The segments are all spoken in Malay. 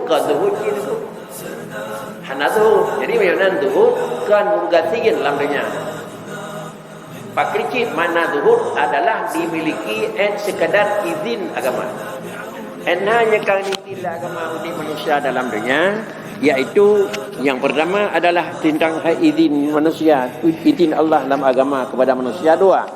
ke zuhud itu. Hana zuhud. Jadi macam zuhud kan menggantikan dalam dunia. Pakricit makna zuhud adalah dimiliki sekadar izin agama. Hanya kali izin agama untuk manusia dalam dunia, iaitu yang pertama adalah tentang izin manusia, izin Allah dalam agama kepada manusia. Dua,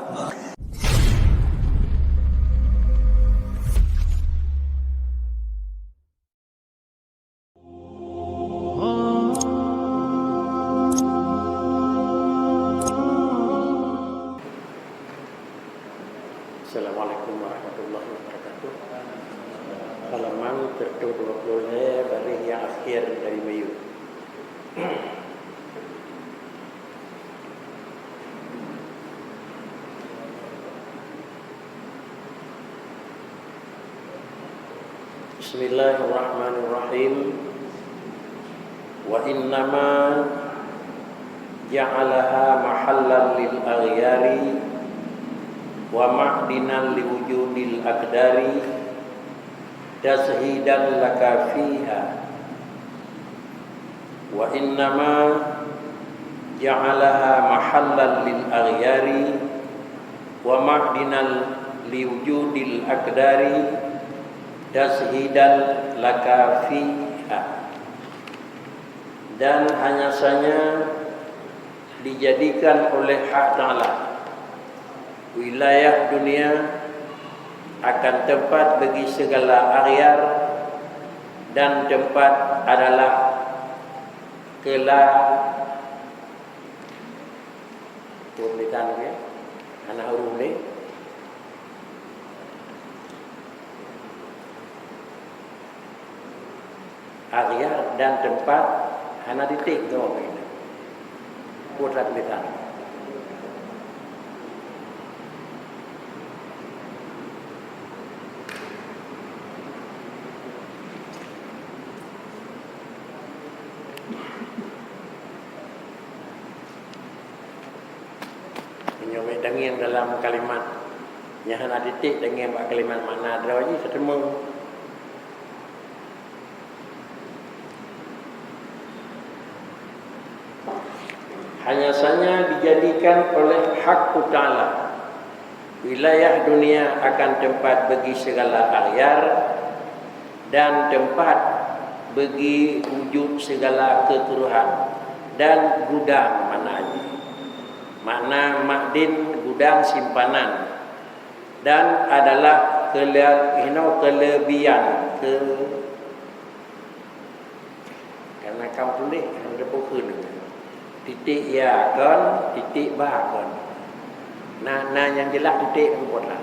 Assalamualaikum warahmatullahi wabarakatuh. Halaman ke-20 baris yang akhir dari Melayu. Bismillahirrahmanirrahim. Wa innama ja'alaha mahallan lil aghyari wa ma'dinan liwujudil aqdari tashidan laka fiha. Wa innama ja'alaha mahallan lil aghyari wa ma'dinan liwujudil aqdari tashidan laka fiha. Dan hanya saja dijadikan oleh hak Ta'ala wilayah dunia akan tempat bagi segala aghyar, dan tempat adalah kelak tulisan ya anak huruf ni aghyar dan tempat anak titik tu ini kuat tulisan. Menyobek dengan dalam kalimat yang ada titik dengan buat kalimat mana ada lagi ketemu. Hanya saja dijadikan oleh hak Ta'ala wilayah dunia akan tempat bagi segala aghyar dan tempat bagi wujud segala keturuhan dan gudang maknanya. Makna makdin gudang simpanan, dan adalah kelebihan karena kamu tulis ada pokok titik ya kan titik ba kan nah yang jelas titik buatlah.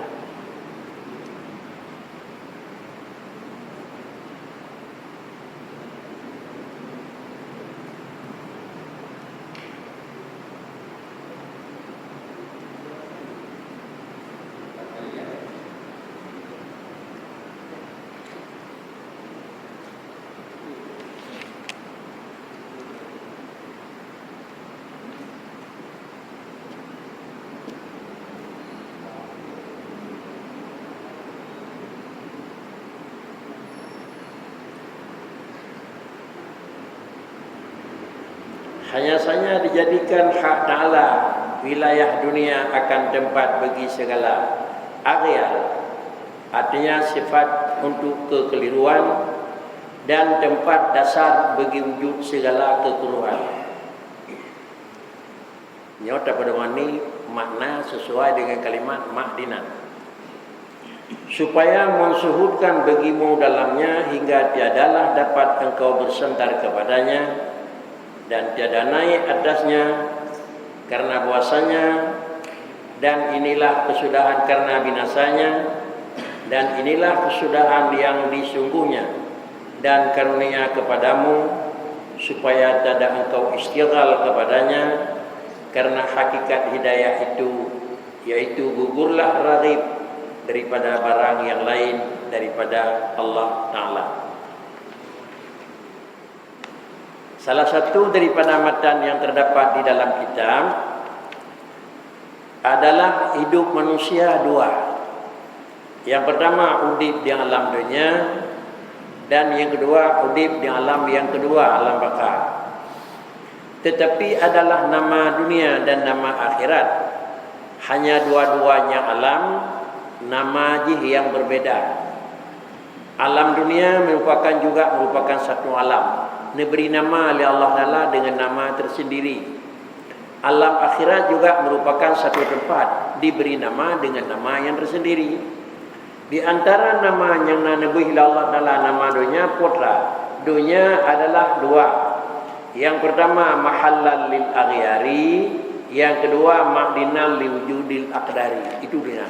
Hanya saja dijadikan hak Ta'ala wilayah dunia akan tempat bagi segala aghyar, artinya sifat untuk kekeliruan, dan tempat dasar bagi wujud segala kekeliruan. Nyata pada ini makna sesuai dengan kalimat ma'dinan, supaya mensuhudkan bagimu dalamnya hingga tiadalah dapat engkau bersandar kepadanya dan tiada naik atasnya karena bahwasanya, dan inilah kesudahan karena binasanya, dan inilah kesudahan yang disungguhnya, dan karunia kepadamu supaya tidak engkau istighal kepadanya, karena hakikat hidayah itu yaitu gugurlah raghib daripada barang yang lain daripada Allah Ta'ala. Salah satu daripada matan yang terdapat di dalam kitab adalah hidup manusia dua. Yang pertama udip di alam dunia, dan yang kedua udip di alam yang kedua, alam baka. Tetapi adalah nama dunia dan nama akhirat. Hanya dua-duanya alam, nama yang berbeda. Alam dunia merupakan satu alam, diberi nama oleh Allah Taala dengan nama tersendiri. Alam akhirat juga merupakan satu tempat, diberi nama dengan nama yang tersendiri. Di antara nama yang nabi Allah Taala nama dunia putra. Dunia adalah dua. Yang pertama mahallal lil aghyari, yang kedua ma'dinal li wujudil aqdari. Itu dia.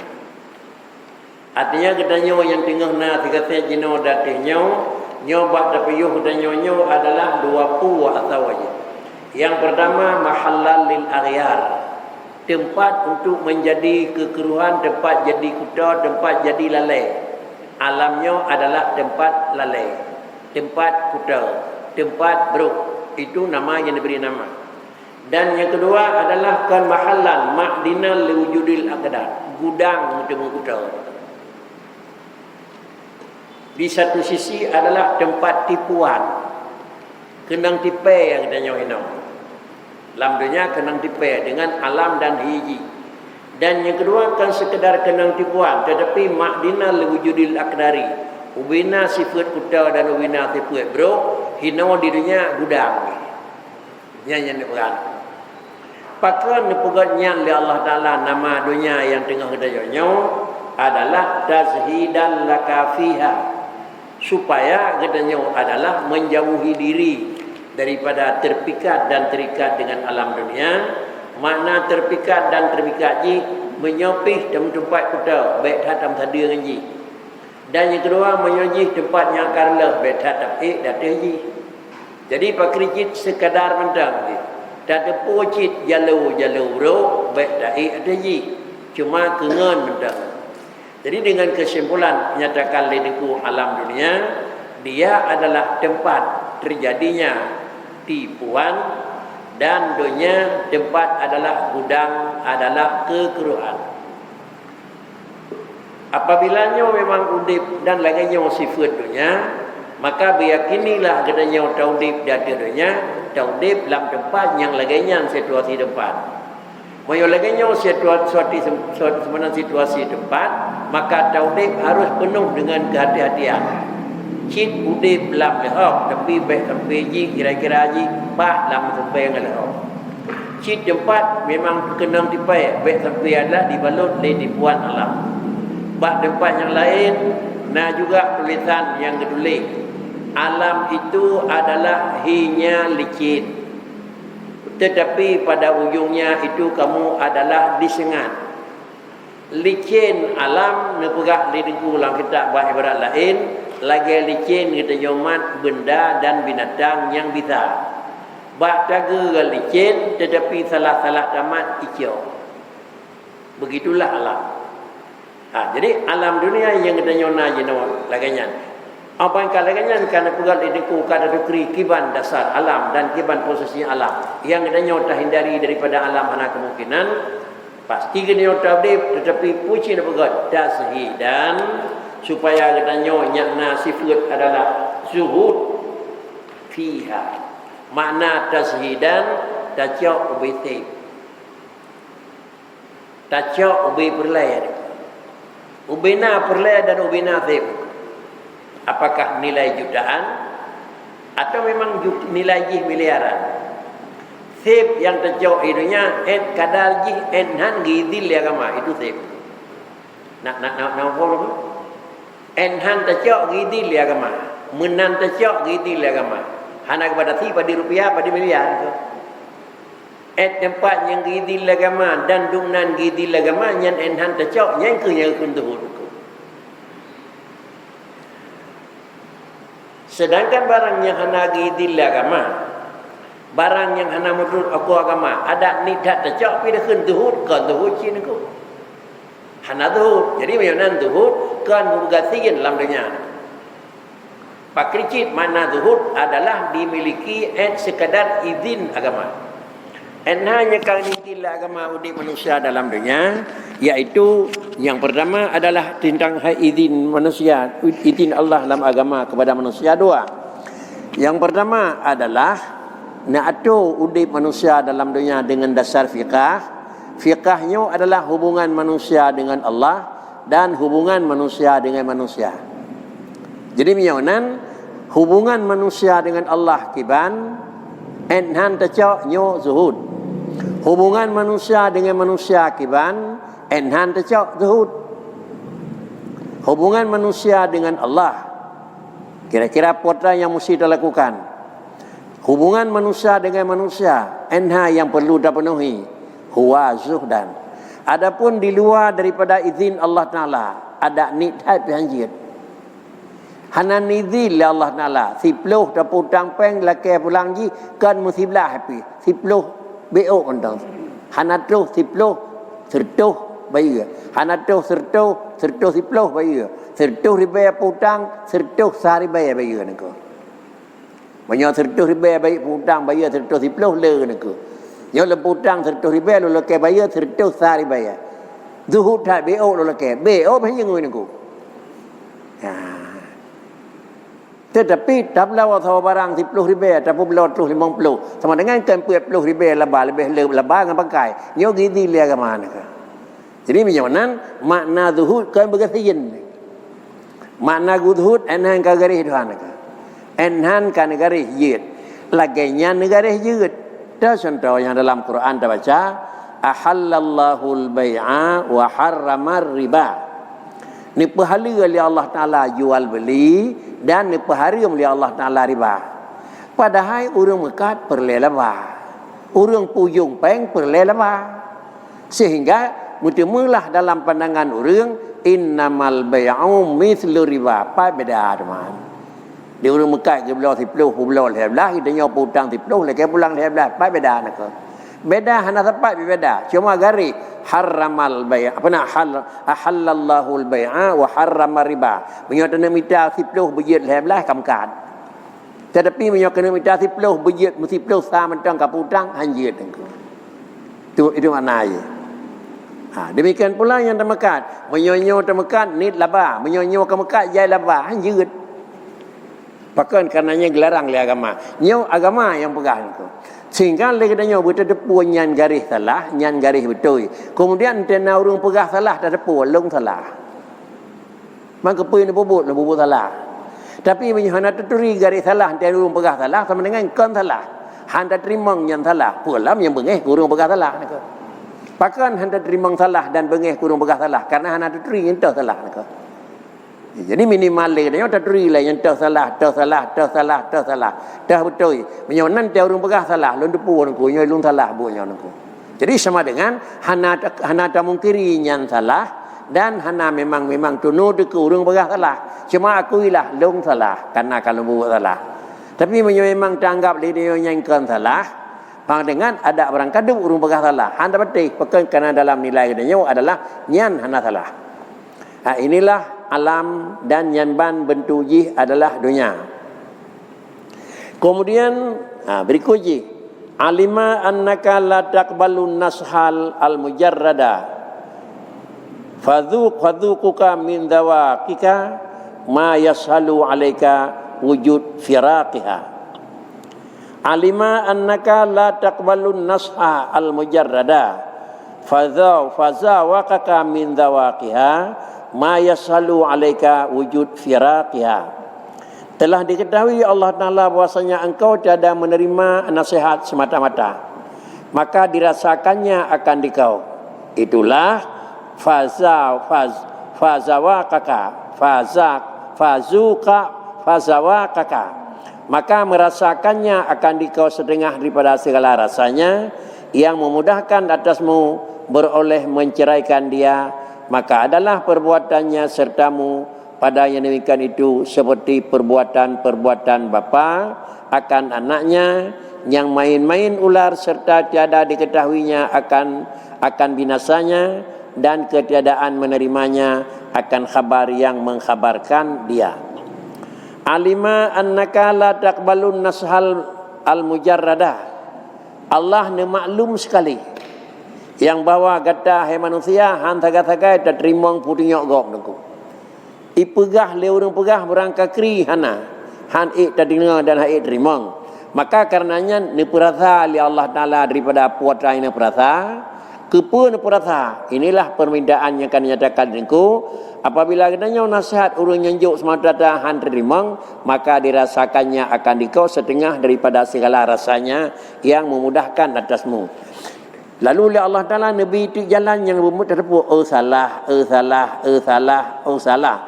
Artinya katanya yang tengah na tiga jino datihnya nyoba tapi yuh dan nyonyo adalah dua pu atau aja. Yang pertama mahallal lil aghyar, tempat untuk menjadi kekeruhan, tempat jadi kuda, tempat jadi lalai. Alamnya adalah tempat lalai, tempat kuda, tempat beruk. Itu nama yang diberi nama. Dan yang kedua adalah kan mahallan ma'dinal liwujudil aqdar, gudang untuk kuda. Di satu sisi adalah tempat tipuan, kenang tipe yang kita nyohino. Dalam dunia kenang tipe dengan alam dan hiji. Dan yang kedua kan sekedar kenang tipuan, tetapi ma'dinal liwujudil aqdari, ubina sifat kuda dan ubina sifat bro, hino di dunia gudang. Yang bukan. Pakaian pegatnya oleh Allah Taala nama dunia yang tengah kedayanya adalah tazhidan lakafiha, supaya katanya adalah menjauhi diri daripada terpikat dan terikat dengan alam dunia. Makna terpikat dan terikat ji menyopih tempat kuda baik hatam tadi dengan ji. Dan yang kedua menyojih tempatnya karlah baik hatam datang ji. Jadi pak kricit sekadar mentang ji. Tak ada pocit jalu bro baik dai ada ji. Cuma kengan mentang. Jadi dengan kesimpulan menyatakan lidiku alam dunia, dia adalah tempat terjadinya tipuan, dan dunia tempat adalah gudang, adalah kekeruhan. Apabila memang udip dan laganya sifat dunia, maka beyakinilah katanya taudip dari dunia, taudip dalam tempat yang laganya situasi tempat. Mayo laganya situasi tempat, maka taudip harus penuh dengan kehati-hatian. Cit udip lam lehok, tapi baik sampai ji kira-kira ji pak lam sampai yang lehok. Cit tempat memang kenang tipai, baik sampai adalah dibalut oleh tipuan alam. Bak tempat yang lain, nah juga tulisan yang kedulik. Alam itu adalah hanya licin. Tetapi pada ujungnya itu kamu adalah disengat. Licin alam nepegak diriku ulang kita bah ibarat lain. Lagi licin kita nyomat benda dan binatang yang bisa. Bah taga licin tetapi salah-salah tamat hijau. Begitulah alam. Jadi alam dunia yang kita nyona jenawat laganya. Apa yang kalaganya karena pegal diriku kada dukri kiban dasar alam dan kiban posisi alam. Yang kita nyota hindari daripada alam mana kemungkinan pasti kena nyota dip tetapi puji dan pegal tashi dan supaya kita nyona sifat adalah zuhud fiha. Makna tashidan tajau ubitib. Tajau ubi perlay. Ubina perlay dan ubina tib. Apakah nilai jutaan atau memang nilai miliaran? Sip yang terjauh idunya kadal jih enhan gidil agama itu sip. Nak follow? Enhan terjauh gidil agama, menan terjauh gidil agama. Hana kepada si pada rupiah pada miliar tu. Tempat yang gidil agama dan dumnan gidil agama yang enhan terjauh yang ke yang kuntuh. Sedangkan barang yang hana gidil agama, barang yang hana menurut aku agama, ada nidat tercak pi dah keun tuhud kan tuhud cin aku. Hana tuhud. Jadi macam tuhud kan mugasiin dalam dunia. Pakricit mana tuhud adalah dimiliki sekadar izin agama. Hanya kalau gidil agama udi manusia dalam dunia, Iaitu yang pertama adalah tentang izin manusia, izin Allah dalam agama kepada manusia dua. Yang pertama adalah nak atur udip manusia dalam dunia dengan dasar fiqah. Fiqahnya adalah hubungan manusia dengan Allah dan hubungan manusia dengan manusia. Jadi miyonan hubungan manusia dengan Allah kiban enhan tecok nyo zuhud. Hubungan manusia dengan manusia kiban enhan tecok zuhud. Hubungan manusia dengan Allah kira-kira apa yang mesti dilakukan. Hubungan manusia dengan manusia enha yang perlu dipenuhi huwa zuhdan. Adapun di luar daripada izin Allah Taala ada nidhat hanjit. Hanan izin li Allah Taala 10 dapu tang peng lake pulang ji kan musiblah happy 10 beo ondang. Hanatuh 10 sertuh bayi. Hanatuh sertuh 10 bayi. Sertuh ribe putang sertuh sari bayi bayi nako. Banyak sertuh ribe bayi putang bayi sertuh 10 le nako. Yo leputang sertuh ribe lo leke bayar sertuh sari bayar. Zuhud tak beo lo leke. Beo banyak ngui niku. Ha. Tetapi tak lawa sawa barang 10 ribe tapi belot 50. Sama dengan kan 40 ribe lebih lebah dengan pakai. Yo gizi lia ke mana ke. Jadi macam mana makna zuhud kan bergasian. Makna zuhud enhan ka garis doan ke. Enhan kan garis yid. Lagainya garis yid. Ada contoh yang dalam Quran kita baca ahallallahu al-bai'a wa harramar riba. Ni pahala oleh Allah Taala jual beli dan ni pahala oleh Allah Taala riba. Padahal orang Mekah perle riba. Orang puyung peng perle riba. Sehingga mula dalam pandangan orang innamal bai'u mithlu riba. Apa beda teman? Di orang Mekah ke belah 10 pulau lebelah kita nyaw putang 10 lagi pulang lebelah apa beda nak beda hana tepat beda cuma garis haramal bai' apa nak halallahu al-bai'a wa harramar riba menyata nak minta 10 bejit lebelah kamkat tetapi menyata nak minta 10 bejit 10 sa mentang kaputang hanjit itu makna dia. Demikian pula yang termekat menyonyo termekat nit laba menyonyo ke mekat jai laba hanjit. Bahkan karenanya gelarang oleh agama. Nyo agama yang pegang tu. Sehingga lagi nyo berdepu nyan garis salah, nyan garis betul. Kemudian tena urung pegah salah dah depu long salah. Maka puin bubut salah. Tapi menyana tuturi garis salah tena urung pegah salah sama dengan kon salah. Handa terimang nyan salah, pulam yang bengeh urung pegah salah. Bahkan handa terimang salah dan bengeh urung pegah salah karena handa tuturi entah salah. Jadi minimal lagi dia tak teri lah yang tak salah dah betul menyonan dia orang pegah salah lun depu nangku nyoy lun salah bunya nangku. Jadi sama dengan hana tak mungkiri yang salah dan hana memang tunu de ke orang pegah salah cuma akuilah lun salah karena kalau buat salah tapi memang tanggap dia yang kan salah pang dengan ada orang kaduk orang pegah salah handa betul pekan karena dalam nilai dia adalah nyan hana salah. Inilah alam dan yanban bentuji adalah dunia. Kemudian berikutnya alima annaka la taqbalun nashal al mujarrada fadhuquka min dawaqika ma yashalu alayka wujud firaqiha. Alima annaka la taqbalun nasha al mujarrada fazawaqaka min dawaqiha ma yasalu alaika wujud firaqiha. Telah diketahui Allah Taala bahwasanya engkau tiada menerima nasihat semata-mata maka dirasakannya akan dikau. Itulah fazawaqaka maka merasakannya akan dikau setengah daripada segala rasanya yang memudahkan atasmu beroleh menceraikan dia maka adalah perbuatannya sertamu pada yang demikian itu seperti perbuatan bapa akan anaknya yang main-main ular serta tiada diketahuinya akan binasanya dan ketiadaan menerimanya akan khabar yang mengkhabarkan dia. Alima annaka la taqbalun nashal al mujarradah. Allah ni maklum sekali Yang bawa kata hai manusia han tagai-tagai terima putihnya gok nengku. Ipegah le urang pegah berangka kri hana. Han terdengar dan hai terima. Maka karenanya ni perasa li Allah Taala daripada puasa ini perasa. Kepun perasa. Inilah permintaan yang akan dinyatakan nengku. Apabila katanya nasihat urang nyanjuk semata han terima, maka dirasakannya akan dikau setengah daripada segala rasanya yang memudahkan atasmu. Lalu oleh Allah Ta'ala Nabi itu jalan yang bermudah-mudah. Salah.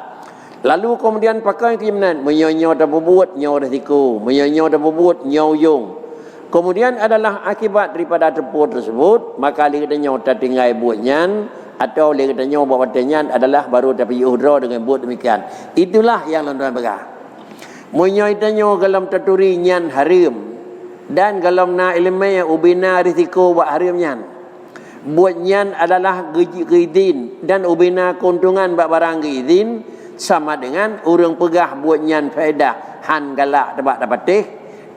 Lalu kemudian pakai keimanan. Menyonyo dan berbuat nyaw resiko. Menyonyo dan berbuat nyaw yung. Kemudian adalah akibat daripada tempuh tersebut. Maka dia kata nyaw tak tinggal buatnya. Atau dia kata nyaw buat batanya adalah baru tapi yuhdra dengan buat demikian. Itulah yang tuan-tuan pegang. Menyonyo dan nyaw dalam terturi nyan harim. Dan kalau na ilmu ubina risiko buat harimnya. Buatnya adalah gizin dan ubina keuntungan buat barang gizin sama dengan urang pegah buatnya faedah han galak dapat teh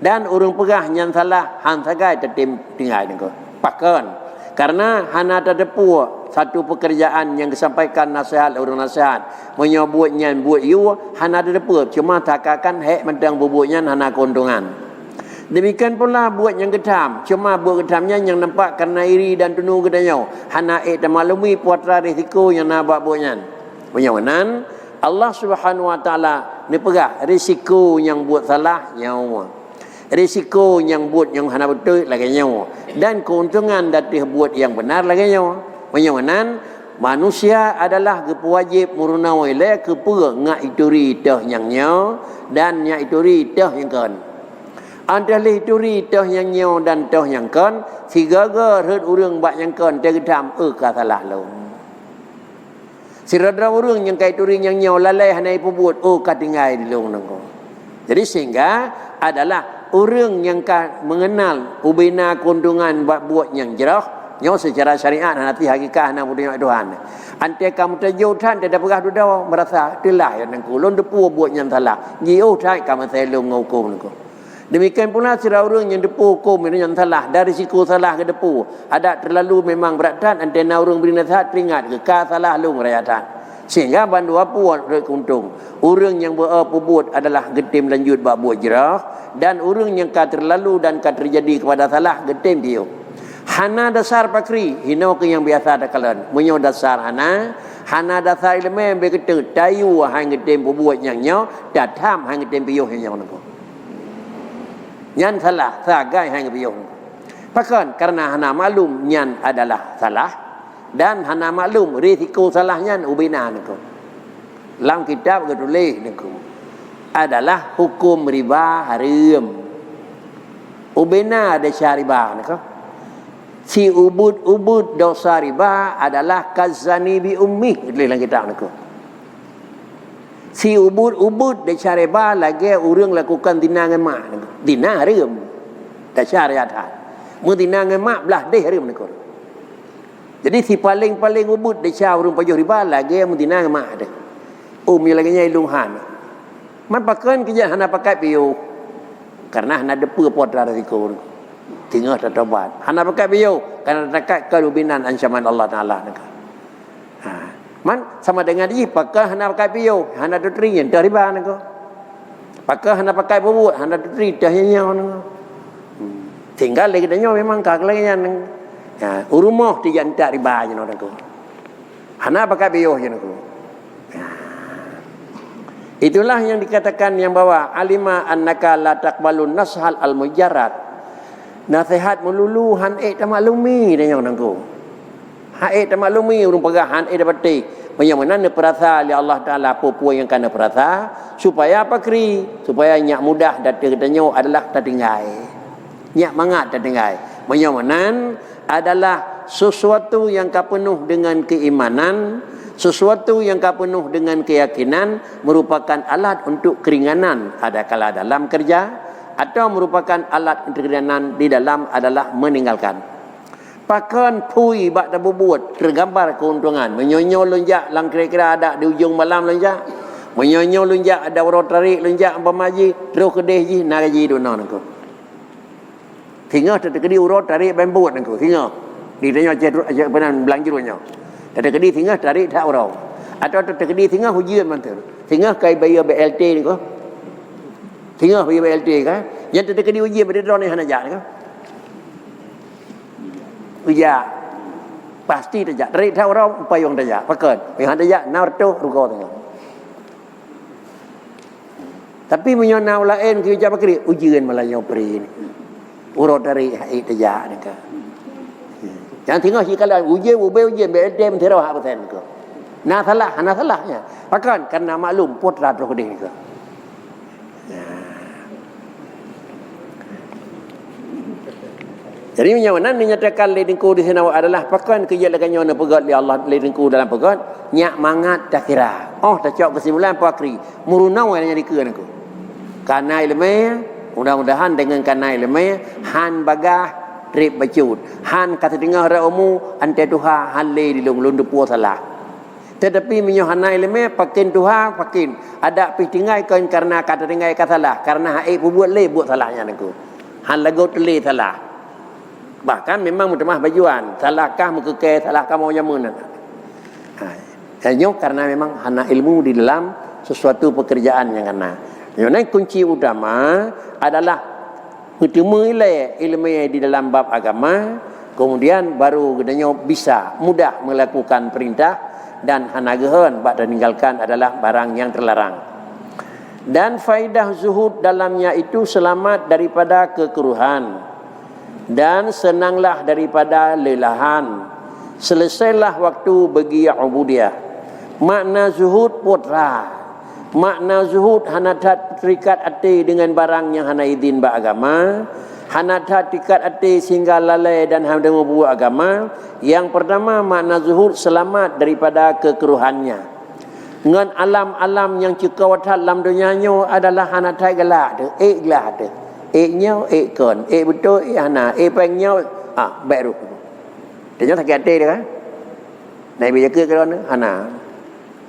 dan urang pegah nyan salah han sagai tertim tinggal nengko. Pakon. Karena hana terdepu satu pekerjaan yang disampaikan nasihat urang nasihat menyebutnya buat you hana terdepu cuma takakan hek mentang bubuhnya hana keuntungan. Demikian pula buat yang getam. Cuma buat getamnya yang nampak kerana iri dan tunu gedanya. Hana maklumi puatra risiko yang nak buatnya. Penyawanan Allah Subhanahu Wa Taala ni pegah risiko yang buat salah nyawa. Risiko yang buat yang hana betul lagi nyawa. Dan keuntungan datih buat yang benar lagi nyawa. Penyawanan manusia adalah kewajib murunawai le kepura ngak ituri dah yang nyawa dan ngak ituri dah yang kan. Antara ituri toh yang nyaw dan toh yang kan sigaga herd urang bak yang kan tergedam ka salah lo. Siradra urang yang kai turi yang nyaw lalai hanai pebut ka tinggal di long nangko. Jadi sehingga adalah urang yang mengenal ubina keuntungan buat yang jerah nyaw secara syariat nanti hakikat hana budaya Tuhan. Ante kamu terjauhan tidak pegah dudawa merasa telah yang nangko lon depu buat yang salah. Jiu thai kamu selong ngukum nangko. Demikian pula sira orang yang depu hukum yang salah dari risiko salah ke depu ada terlalu memang beratan antena orang beri nasihat teringat ke salah lu merayatan sehingga bandu apa beruntung orang yang berpubut adalah getim lanjut bab buat jerah dan orang yang terlalu dan terjadi kepada salah getim dia hana dasar pakri hino ke yang biasa ada kalian menyo dasar hana dasar ilmu yang berkata tayu hang getim pubut yang nyo datam hang getim piyuh yang nyo nyan salah sagai hang biyong. Pakon karena hana maklum nyan adalah salah dan hana maklum risiko salahnya ubina niku. Dalam kitab ketulis niku adalah hukum riba haram. Ubina ada syariba niku. Si ubud dosa riba adalah kazani bi ummi dalam kitab niku. Si ubud de syariba lagi urang lakukan dina dengan mak niku. Dina haram. Tak syariat. Mun dina dengan mak belah deh haram niku. Jadi si paling ubud de syar urang pajuh riba lagi mun dina dengan mak de. Umi lagi nyai lunghan. Man pakan kerja hana pakai piu. Karena hana depu potra risiko. Tinggal tatobat. Hana pakai piu karena dekat kelubinan ancaman Allah Taala niku. Man sama dengan dia pakai hana pakai piu hana tutri yang riba nako pakai hana pakai bubut hana tutri dah yang nako tinggal lagi dah memang kak lagi yang urumah dia tak riba je nako hana pakai piu je nako itulah yang dikatakan yang bawa alima annaka la taqbalun nashal al mujarrad nasihat melulu han tamaklumi dah yang nako haid tamaklumi urang pegahan dapat tik bagaimana ne perasa li Allah Taala apa yang kana perasa supaya apa kri supaya nyak mudah datang katanya adalah tertinggal nyak mangat tertinggal bagaimana adalah sesuatu yang penuh dengan keimanan sesuatu yang penuh dengan keyakinan merupakan alat untuk keringanan adakala dalam kerja atau merupakan alat untuk keringanan di dalam adalah meninggalkan. Pakan pui bak tak berbuat tergambar keuntungan menyonyo lonjak lang kira-kira ada di ujung malam lonjak menyonyo lonjak ada orang tarik lonjak pemaji terus kedih ji nak gaji dona nangko tinggal terkedi urut tarik bambuat nangko tinggal Ditanya aja benar belangjurunya. Ada kedi tengah tarik tak orang. Atau kedi tengah hujian mantul. Tengah kai bayar BLT ni ko. Tengah bayar BLT kan. Yang kedi ujian pada drone ni hana jak kan. Ujian pasti tak jak. Tarik tak orang payung tak jak. Pakat. Yang hana jak narto ruko tengah. Tapi menyonau lain kerja pakri ujian malayau peri ni. Urut tarik hai tak jak ni kan. Yang tengah si kalau ujian BLT mentera hak persen ke. Nah salahnya. Pakan karena maklum putra terhodih ke. Jadi menyawanan dinyatakan lidingku di sana adalah pakan kerja lakannya na pegat li Allah lidingku dalam pegat nyak mangat tak kira. Oh tak cok kesimpulan pakri murunau yang dikeun aku. Karena ilmu mudah-mudahan dengan karena ilmu han bagah trip bacut han kata dengar raumu ante tuha halle di lundu puas salah tetapi menyohana ilmu pakin tuha pakin ada pitingai kan karena kata dengar kata salah karena haik buat le buat salahnya aku han lagot le salah bahkan memang mutamah bajuan salahkah muka ke salahkah mau nyamun hanya karena memang hana ilmu di dalam sesuatu pekerjaan yang kena yang kunci utama adalah menilai ilmu di dalam bab agama, kemudian baru gedanya bisa mudah melakukan perintah dan hanagahan bak dan meninggalkan adalah barang yang terlarang. Dan faedah zuhud dalamnya itu selamat daripada kekeruhan dan senanglah daripada lelahan. Selesailah waktu bagi ubudiyah. Makna zuhud putra. Makna zuhud hana tak terikat hati dengan barang yang hana izin ba agama, hana tak terikat hati sehingga lalai dan hana buat agama. Yang pertama makna zuhud selamat daripada kekeruhannya. Ngan alam-alam yang cekawat dalam dunianya adalah hana tak gelak tu, gelak tu. Nya kon, betul hana, pengnya baru. Dia tak hati dia kan. Nabi jaga kerana hana.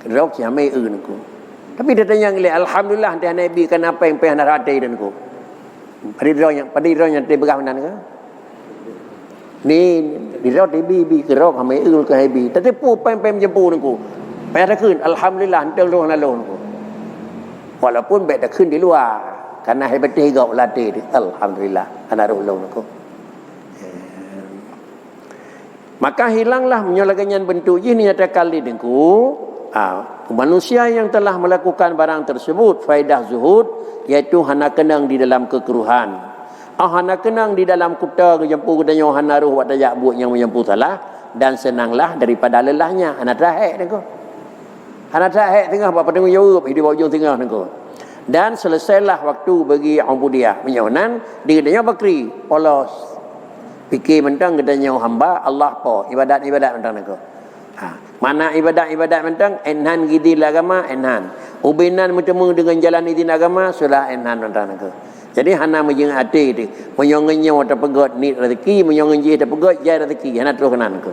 Rok jamai ku. Tapi dia tanya alhamdulillah dia Nabi kan apa yang pernah hati dan ku. Pada yang dia bergahunan ke? Ni dirot ibi kerok hamai ke habi. Tapi pu pem jempu dan ku. Payah kun alhamdulillah teng long lalong ku. Walaupun baik dah kun di luar karena hebat gau latih alhamdulillah ana rolong ku. Maka hilanglah menyolagannya bentuk ini nyata kali dengku. Manusia yang telah melakukan barang tersebut faedah zuhud iaitu hana kenang di dalam kekeruhan. Hana kenang di dalam kuta kejempu kedanya hana ruh wat dajak buat yang menyempu salah dan senanglah daripada lelahnya. Hana tahek dengko. Hana tahek tengah apa tengok jawab hidup ujung tengah dengko. Dan selesailah waktu bagi ubudiyah menyonan dengan bakri polos. Fikir mentang kedanya hamba Allah po ibadat-ibadat mentang dengko. Mana ibadat-ibadat mentang enhan gidil agama enhan ubinan bertemu dengan jalan izin agama sudah enhan mentang aku. Jadi hana menjeng hati tu menyongenya wata pegot ni rezeki menyongenji ta pegot jai rezeki hana terus kenan aku.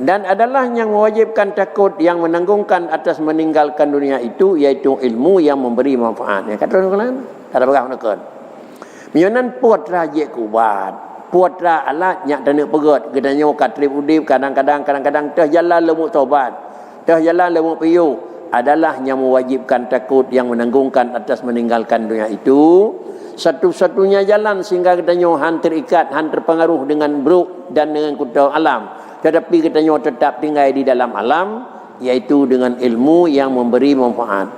Dan adalah yang mewajibkan takut yang menanggungkan atas meninggalkan dunia itu iaitu ilmu yang memberi manfaat. Ya kata orang ada berah nakon. Menyonan pot rajik kubat putra alat nyak dana pegot gedanya katrib udip kadang-kadang teh jalan lemuk taubat teh jalan lemuk piyu adalah yang mewajibkan takut yang menanggungkan atas meninggalkan dunia itu satu-satunya jalan sehingga gedanya han terikat han terpengaruh dengan buruk dan dengan kuda alam tetapi gedanya tetap tinggal di dalam alam iaitu dengan ilmu yang memberi manfaat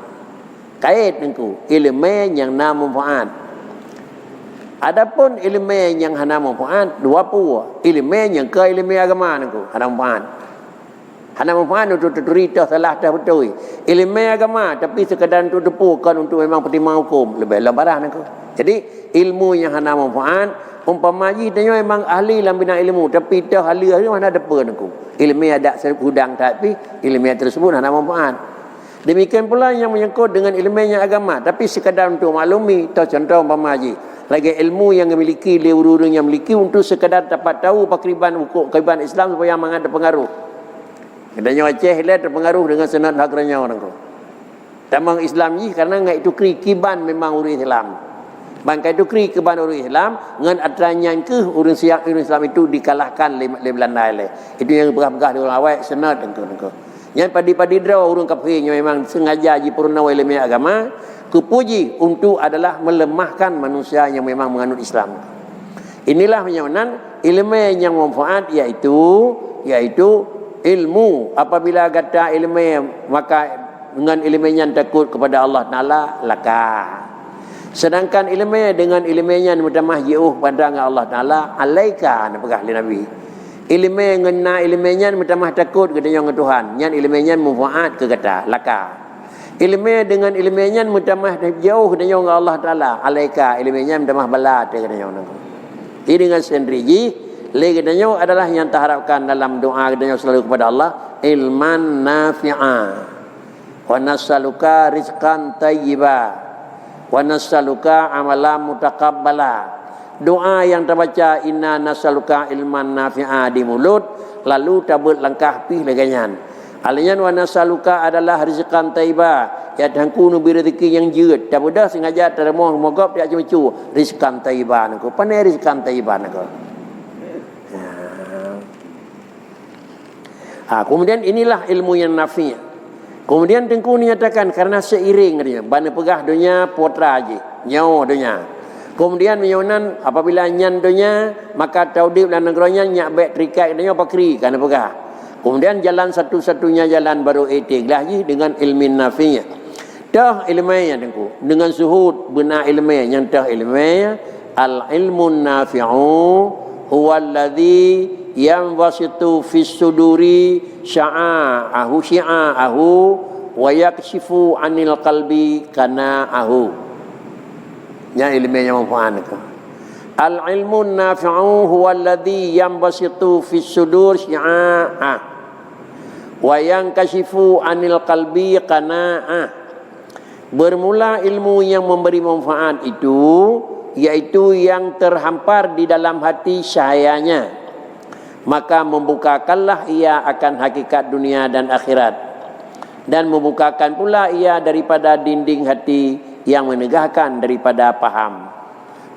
kait dengan ilmu yang na manfaat. Adapun ilmu yang hana manfaat dua pua ilmu yang ke ilmu agama niku hana manfaat. Hana manfaat untuk cerita salah dah betul. Ilmu agama tapi sekadar untuk depukan untuk memang pertimbangan hukum lebih lembarah niku. Jadi ilmu yang hana manfaat umpama ji tanya memang ahli dalam bidang ilmu tapi dah ahli mana depa niku. Ilmu ada hudang tapi ilmu tersebut hana manfaat. Demikian pula yang menyangkut dengan ilmu yang agama tapi sekadar untuk maklumi atau contoh umpama ji lagi ilmu yang memiliki liurung yang memiliki untuk sekadar dapat tahu pakriban hukum kaiban Islam supaya mangat terpengaruh. Kedanya Aceh lah terpengaruh dengan senat hakranya orang tu. Tamang Islam ni karena ngai itu kiban memang urus Islam. Bangkai itu kri ke orang Islam ngan atranya ke orang siap orang Islam itu dikalahkan oleh Belanda le. Itu yang berah-berah di orang awak senat engko. Yang padi-padi draw orang kafir yang memang sengaja ji purna ilmu agama kepuji untuk adalah melemahkan manusia yang memang menganut Islam. Inilah menyamanan ilmu yang manfaat yaitu ilmu. Apabila kata ilmu maka dengan ilmunya takut kepada Allah Taala laka. Sedangkan ilmu dengan ilmunya mutamah jauh pandang Allah Taala alaika napagah li Nabi. Ilmu ngena ilmunya mutamah takut kepada yang Tuhan. Yang ilmunya manfaat ke kata laka. Ilmu dengan ilmunya mutamah jauh kepada yang Allah Taala alaika ilmunya mutamah bala kepada yang nang. Ini dengan sendiri lagi katanya adalah yang terharapkan dalam doa katanya selalu kepada Allah ilman nafi'a wa nas'aluka rizqan thayyiba wa nas'aluka amalan mutaqabbala. Doa yang terbaca inna nas'aluka ilman nafi'a di mulut lalu tabut langkah pi leganyan. Alian wa nas'aluka adalah rizqan thayyiba ya dangku nu rezeki yang jeut tak mudah sengaja termoh mogop dia cucu rizqan thayyiba nako pandai rizqan thayyiba nako. Kemudian inilah ilmu yang nafi'. Kemudian tengku menyatakan karena seiring katanya bana pegah dunia potra aje nyawa dunia. Kemudian menyonan apabila nyan dunia maka taudib dan negaranya nyak baik terikat katanya pakri karena pegah. Kemudian jalan satu-satunya jalan baru itiglah je dengan ilmu nafi'. Dah ilmunya tengku dengan suhud benar ilmu yang dah ilmunya al ilmun nafi'u huwa alladhi yanwasitu fis suduri sya'a'ahu wa yakshifu anil qalbi kana'ahu. Ya ilmunya manfaat ke. Al ilmun nafi'u huwa alladhi yanwasitu fis sudur sya'a'ah wa yankashifu anil qalbi kana'ah. Bermula ilmu yang memberi manfaat itu yaitu yang terhampar di dalam hati cahayanya, maka membukakanlah ia akan hakikat dunia dan akhirat, dan membukakan pula ia daripada dinding hati yang menegahkan daripada paham,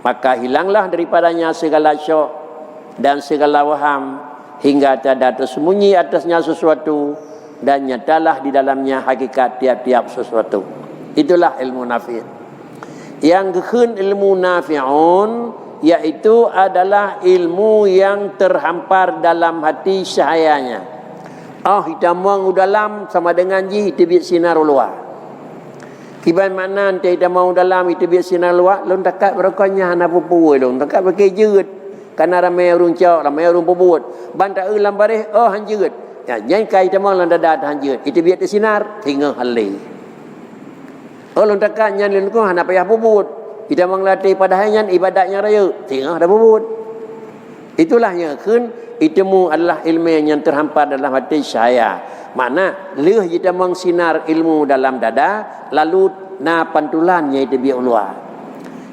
maka hilanglah daripadanya segala syok dan segala waham hingga tiada tersembunyi atasnya sesuatu dan nyatalah di dalamnya hakikat tiap-tiap sesuatu. Itulah ilmu nafi'. Yang kekun ilmu nafi'un yaitu adalah ilmu yang terhampar dalam hati cahayanya. Hitam wang dalam sama dengan ji tibit sinar luar. Kiban mana ante hitam wang dalam tibit sinar luar lon takat berokonya hana pupuai lon takat pakai jeut karena ramai urung cak ramai urung puput banta ulam bareh hanjeut ya jangan kai hitam wang lan dadat hanjeut tibit sinar tinggal halai. Kalau takat nyan lin ko hana payah puput. Kita menglatih pada hanya ibadatnya raya. Tengah dah puput. Itulah yang kun ilmu adalah ilmu yang terhampar dalam hati saya. Mana leuh kita mengsinar ilmu dalam dada lalu na pantulannya itu biar luar.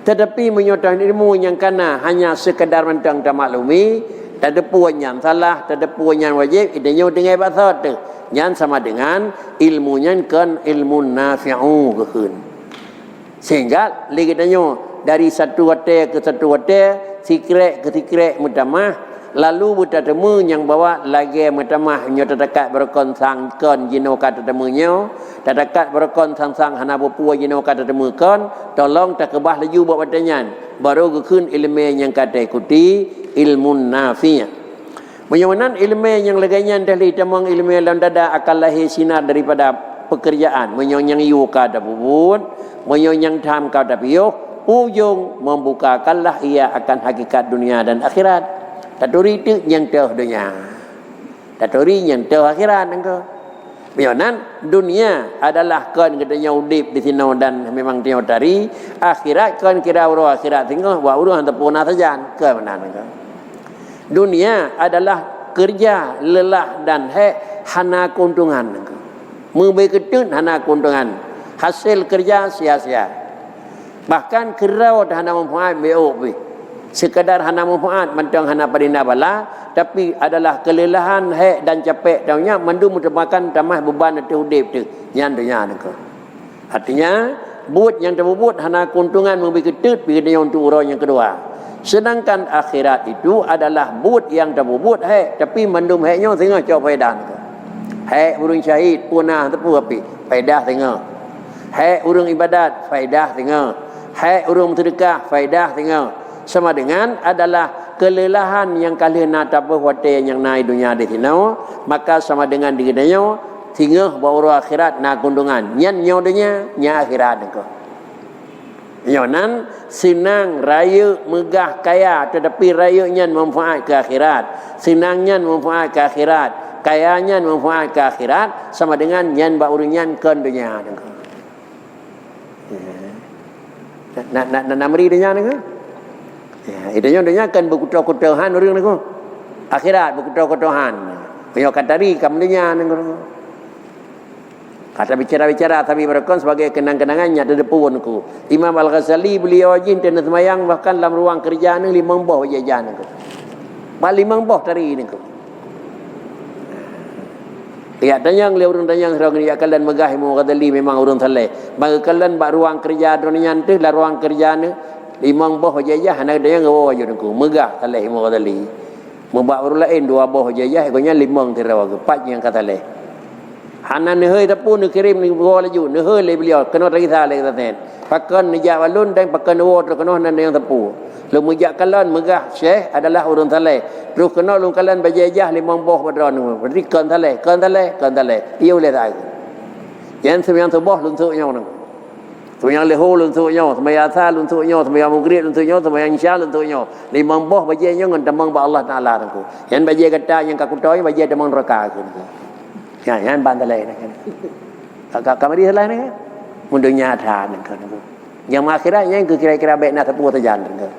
Tetapi menyatakan ilmu yang kana hanya sekadar mentang tamaklumi, tak ada puan yang salah, tak ada puan yang wajib, idenya dengan bahasa tu. Yang sama dengan ilmunya kan ilmu nafi'u kekun. Sehingga lagi tanya dari satu hotel ke satu hotel, sikrek ke sikrek mutamah, lalu bertemu yang bawa lagi mutamah nyo tatakat berkon sangkon jino kata temunya, tatakat berkon sang hana bopua jino kata temu kon, tolong tak kebah laju buat pertanyaan. Baru kekun ilmu yang kata ikuti ilmu nafi'. Menyamanan ilmu yang leganya dari tamang ilmu dalam dada akan lahir sinar daripada pekerjaan. Menyonyang yu kata bubun, menyonyang tham kata piyok, ujung membukakanlah ia akan hakikat dunia dan akhirat. Taturi itu yang teh dunia, taturi yang teh akhirat engkau. Menyamanan dunia adalah kan katanya udip di sini dan memang dia tari. Akhirat kan kira urus akhirat tinggal, wa urus hantar punah saja ke mana engkau. Dunia adalah kerja, lelah dan hana keuntungan. Memberi ketun hana keuntungan. Hasil kerja sia-sia. Bahkan kerau hana manfaat beok. Sekadar hana manfaat mentang hana padina bala, tapi adalah kelelahan dan capek taunya mandu merupakan tambah beban atau hidip tu. Yang dunia tu. Artinya but yang terbubut hana keuntungan memberi ketut pergi dunia untuk urang yang kedua. Sedangkan akhirat itu adalah but yang terbubut tapi mendum heknya tengah cok faedah. Hek urang syahid punah tepu api faedah tengah. Hek urang ibadat faedah tengah. Hek urang sedekah faedah tengah. Sama dengan adalah kelelahan yang kalian nak tabuh hotel yang naik dunia di sini, maka sama dengan diri dia tinggal bawa akhirat nak kundungan nyan nyodenya nya akhirat engkau nyonan senang raya megah kaya tetapi raya nyan manfaat ke akhirat, senang nyan manfaat ke akhirat, kaya nyan manfaat ke akhirat, sama dengan nyan ba urang nyan ke dunia engkau nak meri dunia engkau ya, itu dunia kan berkutuh-kutuhan orang ni ko. Akhirat berkutuh-kutuhan. Punya katari kamnya ni ko. Kata bicara-bicara tapi berkon sebagai kenang-kenangannya ada depun ko. Imam Al-Ghazali beliau jin dan semayang bahkan dalam ruang kerja ni 5 boh jajan ko. Bal 5 boh tari ni ko. Ya tanyang le urang tanyang serang ni akalan megah Imam Ghazali memang urang saleh. Bagi kalian bak ruang kerja dunia tu la ruang kerja ni 5 boh jajah anak dia ngawa je nku megah taleh Imam Ghazali membak orang lain 2 boh jajah gonya 5 tirawa ke 4 yang kata leh hanan ne heu tapu ne kirim ni go laju ne heu le beliau kena lagi saleh taten pakan ni ja walun dan pakan wo kena nan yang tapu lu mujak kalan megah syekh adalah orang saleh terus kena lu kalan bajajah 5 boh badran nu berarti kan saleh ia boleh tak yang sembiang boh luntuk nyau nang sembahyang leho untuknya, sembahyang asal untuknya, sembahyang maghrib untuknya, sembahyang isya untuknya. 5 boh bajanya ngan demang ba Allah Taala tu. Yang baje kata yang kakutoi baje demang neraka tu. Ya, yang bantalai nak. Kamari salah ni. Mundunya ada nak kan. Yang akhirat yang kira-kira baik nak tepu terjan tu.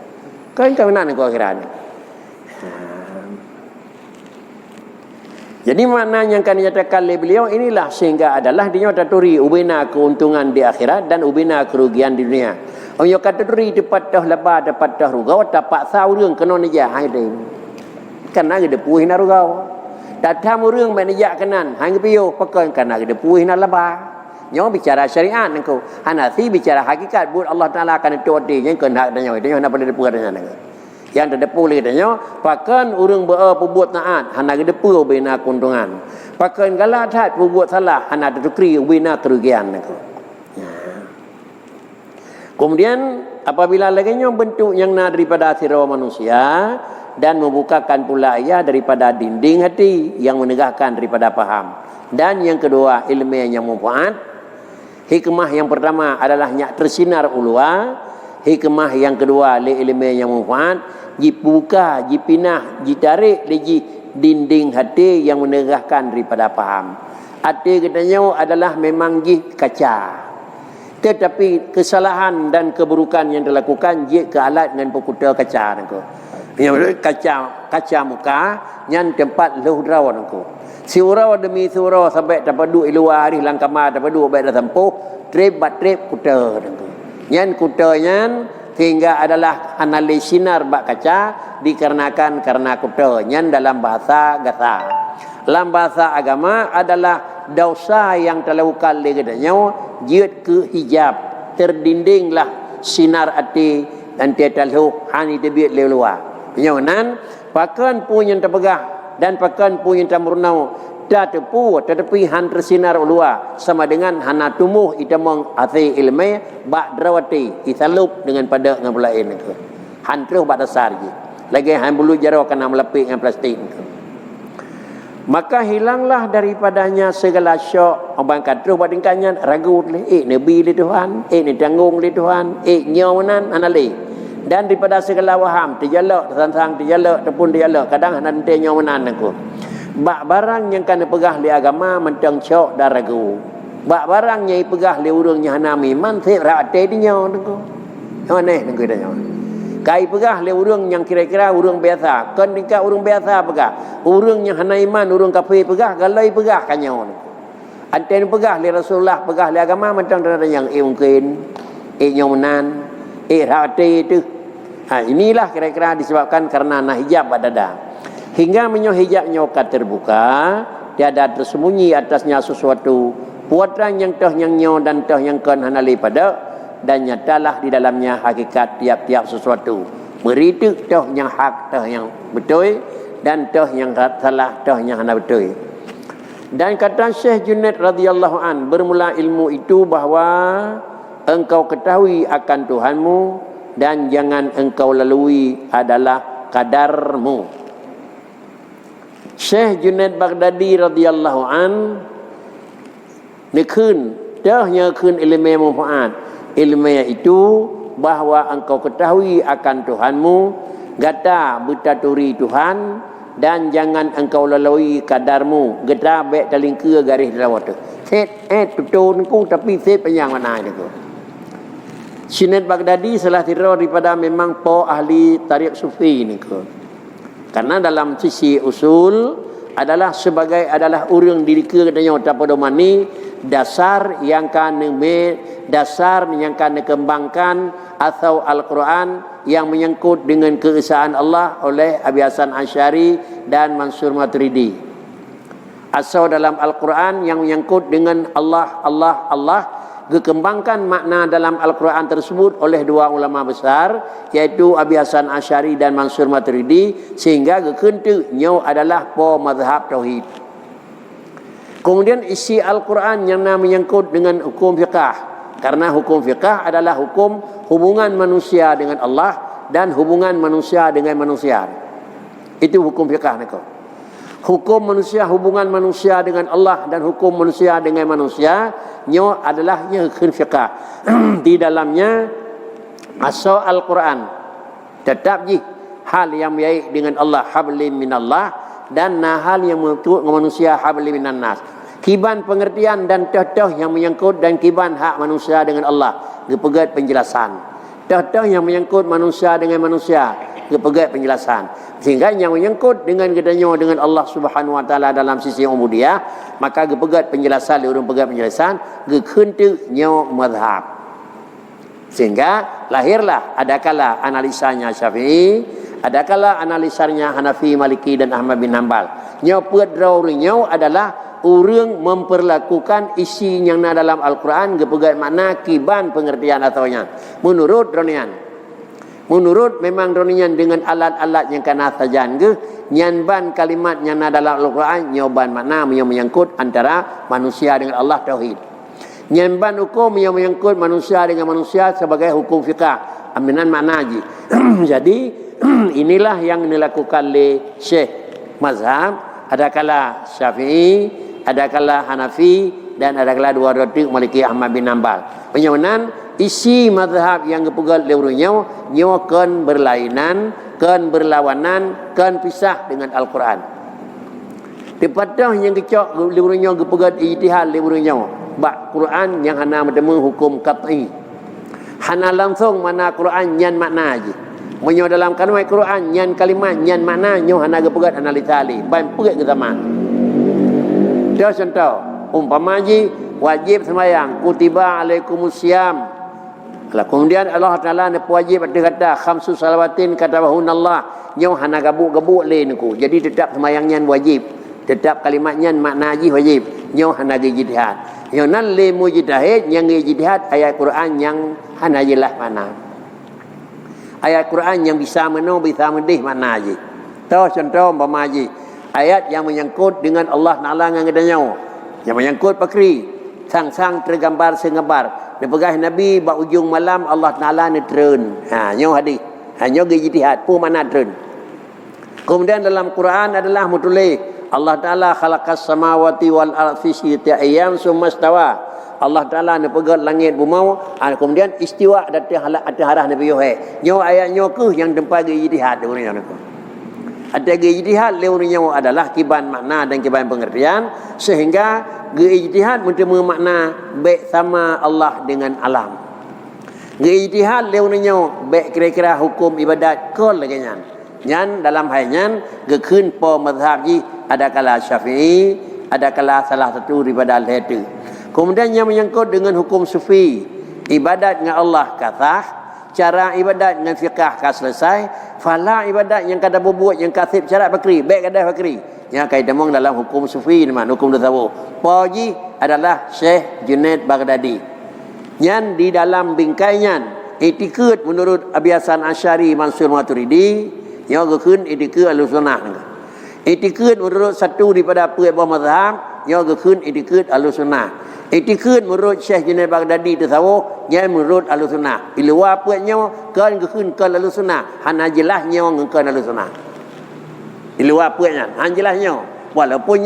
Kan kau nak akhirat ni. Jadi maknanya yang kan nyatakan oleh beliau inilah sehingga adalah dia taturi ubina keuntungan di akhirat dan ubina kerugian di dunia. Orang taturi dapat dah laba dapat dah rugau dapat tahuរឿងkena nija hai dei. Kana ge depuh hina rugau. Datangរឿងmai nija kanan hang piyo pakai kana ge depuh hina laba. Nyo bicara syariat nengko. Hanafi bicara hakikat buat Allah Taala akan tuati yang kena nyo dia nak boleh depuh dengan nengko. Yang terdepu lagi tanya pakan urang berbuat taat hana gedepu bina keuntungan pakan galak taat berbuat salah hana tertukri bina kerugian ya. Kemudian apabila laginya bentuk yang nak daripada sirah manusia dan membukakan pula ia daripada dinding hati yang menegakkan daripada faham dan yang kedua ilmu yang manfaat. Hikmah yang pertama adalah nyak tersinar ulua. Hikmah yang kedua le ilmu yang manfaat dibuka, dipinah, ditarik lagi dinding hati yang menegakkan daripada faham. Hati katanya adalah memang kaca. Tetapi kesalahan dan keburukan yang dilakukan je ke alat dengan perkuta kaca nangko. Yang kaca muka yang tempat lehurau nangko. Si urau demi surau sampai dapat duk luar hari langkama dapat duk baik dah tempuh trip kuta nangko. Yang kutanya sehingga adalah analis sinar bak kaca dikarenakan karena kutanya dalam bahasa gasa. Dalam bahasa agama adalah dosa yang terlakukan legadanya jiat ke hijab terdindinglah sinar hati dan tiada lu hani debiat leluar. Nyonan pakan pun yang terpegah dan pakan pun yang termurnau dah tepu tetapi han tersinar ulua sama dengan hana tumuh itamang ati ilmu bak drawati italup dengan pada dengan pelain itu han terus bak dasar je lagi han bulu jaro kena melepik dengan plastik itu. Maka hilanglah daripadanya segala syok abang kat terus bak dingkannya ragu nabi li Tuhan ni tanggung li Tuhan nyawanan anali dan daripada segala waham terjalak tentang terjalak ataupun terjalak kadang nanti nyawanan aku bak barang yang kena pegah li agama mentang syok dan ragu. Bak barang yang pegah li urangnya hanami man sep rate dinya nengko. Aneh nengko dia. Kai pegah li urang yang kira-kira urang biasa, kan dekat urang biasa pegah. Urang yang hana iman, urang kafir pegah, galai pegah kanyo nengko. Anten pegah li Rasulullah, pegah li agama mentang ada yang mungkin nyomanan, rate itu. Inilah kira-kira disebabkan karena nah hijab badada. Hingga hijabnya okat terbuka, tiada tersembunyi atasnya sesuatu puatan yang toh yang nyo dan toh yang kan hanali pada dan nyatalah di dalamnya hakikat tiap-tiap sesuatu. Berita toh yang hak, toh yang betul, dan toh yang salah, toh yang hana betul. Dan kata Syekh Junaid radhiyallahu an, bermula ilmu itu bahawa engkau ketahui akan Tuhanmu dan jangan engkau lalui adalah kadarmu. Syekh Junaid Baghdadi radhiyallahu an nekun dahnya kun ilmu manfaat. Ilmu itu bahawa engkau ketahui akan Tuhanmu, gata bertaturi Tuhan, dan jangan engkau lalui kadarmu. Gata baik talingka garis dalam waktu. Set tutun ku tapi set penyang mana itu. Syekh Baghdadi salah tiru daripada memang po ahli tarik sufi ni ke. Karena dalam sisi usul adalah orang dirika katanya pada mani dasar yang kan dikembangkan atau Al-Quran yang menyangkut dengan keesaan Allah oleh Abi Hasan Asy'ari dan Mansur Maturidi. Asal dalam Al-Quran yang menyangkut dengan Allah dikembangkan makna dalam Al-Quran tersebut oleh dua ulama besar, iaitu Abi Hasan Asy'ari dan Mansur Maturidi, sehingga kekentunya adalah po mazhab tauhid. Kemudian isi Al-Quran yang menyangkut dengan hukum fiqah, karena hukum fiqah adalah hukum hubungan manusia dengan Allah dan hubungan manusia dengan manusia. Itu hukum fiqah ni. Hukum manusia, hubungan manusia dengan Allah dan hukum manusia dengan manusia nyo adalah hukum fiqah. Di dalamnya asal Al-Quran tetap hal yang baik dengan Allah hablim minallah, dan hal yang menurut manusia hablim minan nas. Kiban pengertian dan toh yang menyangkut dan kiban hak manusia dengan Allah, gepegat penjelasan. Toh yang menyangkut manusia dengan manusia, gepegat penjelasan. Sehingga yang menyangkut dengan gedanya dengan Allah Subhanahu wa taala dalam sisi ubudiyah, maka gepegat penjelasan, urang pegat penjelasan, gekentunya mazhab. Sehingga lahirlah adakala analisanya Syafi'i, adakala analisanya Hanafi, Maliki dan Ahmad bin Hanbal. Nya pedrawnya adalah orang memperlakukan isi yang ada dalam Al-Quran gepegat makna kiban pengertian ataunya menurut ronian. Menurut memang ronian dengan alat-alat yang kana sajan ke nyanban kalimat yang ada dalam Al-Quran nyoban makna yang menyangkut antara manusia dengan Allah tauhid. Nyanban hukum yang menyangkut manusia dengan manusia sebagai hukum fiqah aminan makna haji. Jadi inilah yang dilakukan oleh Syekh mazhab, adakala Syafi'i, adakala Hanafi, dan adakala dua rotik Maliki Ahmad bin Hanbal. Penyawanan isi mazhab yang kepegal leurunya nyo kan berlainan, kan berlawanan, kan pisah dengan Al-Quran. Dipatah yang kecok leurunya kepegal ijtihad leurunya bak Quran yang hana bertemu hukum qat'i. Hana langsung mana Quran nyan makna aja. Menyo dalam kalimat Quran nyan kalimat nyan makna nyo hana kepegal analisa ali. Baik pegat ke zaman. Dia contoh umpama ji wajib sembahyang kutiba alaikumusiyam. Kemudian Allah Taala ne wajib ada kata khamsu salawatin katabahunallah nyo hana gabuk-gabuk le niku. Jadi tetap sembahyangnya wajib, tetap kalimatnya makna ji wajib nyo hana ijtihad. Nyo nan le mujtahid yang ijtihad ayat Quran yang hana jelas mana. Ayat Quran yang bisa meno bisa medih mana ji. Tahu contoh umpama ji ayat yang menyangkut dengan Allah Ta'ala dengan gedanya, yang menyangkut pakri sang-sang tergambar sengabar dipegah Nabi ba ujung malam Allah Ta'ala ni turun. Nyo hadis nyo ijtihad pu mana turun. Kemudian dalam Quran adalah mutulih Allah Ta'ala khalaqas samawati wal ardi fi sittati ayyam summa istawa. Allah Ta'ala ni pegat langit bumi, kemudian istiwa datang atas arah Nabi Yohai. Nyo ayat nyo ke yang tempat ijtihad dunia ni. Ada ijtihad leurnya adalah kiban makna dan kiban pengertian, sehingga ijtihad bertemu makna baik sama Allah dengan alam. Ijtihad leurnya baik kira-kira hukum ibadat kol lagi nyan dalam hal nyan gekun po mazhab ji adakala Syafi'i, adakala salah satu daripada al-hadu. Kemudian yang menyangkut dengan hukum sufi, ibadat dengan Allah kathah, cara ibadat dengan fiqah ka selesai, fala ibadat yang kada berbuat yang kasib syarat fakri, baik kada fakri. Yang kaidah mong dalam hukum sufi nama hukum tasawuf. Poji adalah Syekh Junaid Baghdadi. Nyan di dalam bingkainya itikad menurut Abiasan Asy'ari Mansur Maturidi yang gekun itikad Ahlussunnah. Itikad menurut satu daripada puak mazhab yang gekun itikad Ahlussunnah. Itikad menurut Syekh Junaid Baghdadi tasawuf yang menurut Ahlussunnah. Bila puaknya kan gekun kan Ahlussunnah, han jelasnya ngkan Ahlussunnah. Bila puaknya han jelasnya walaupun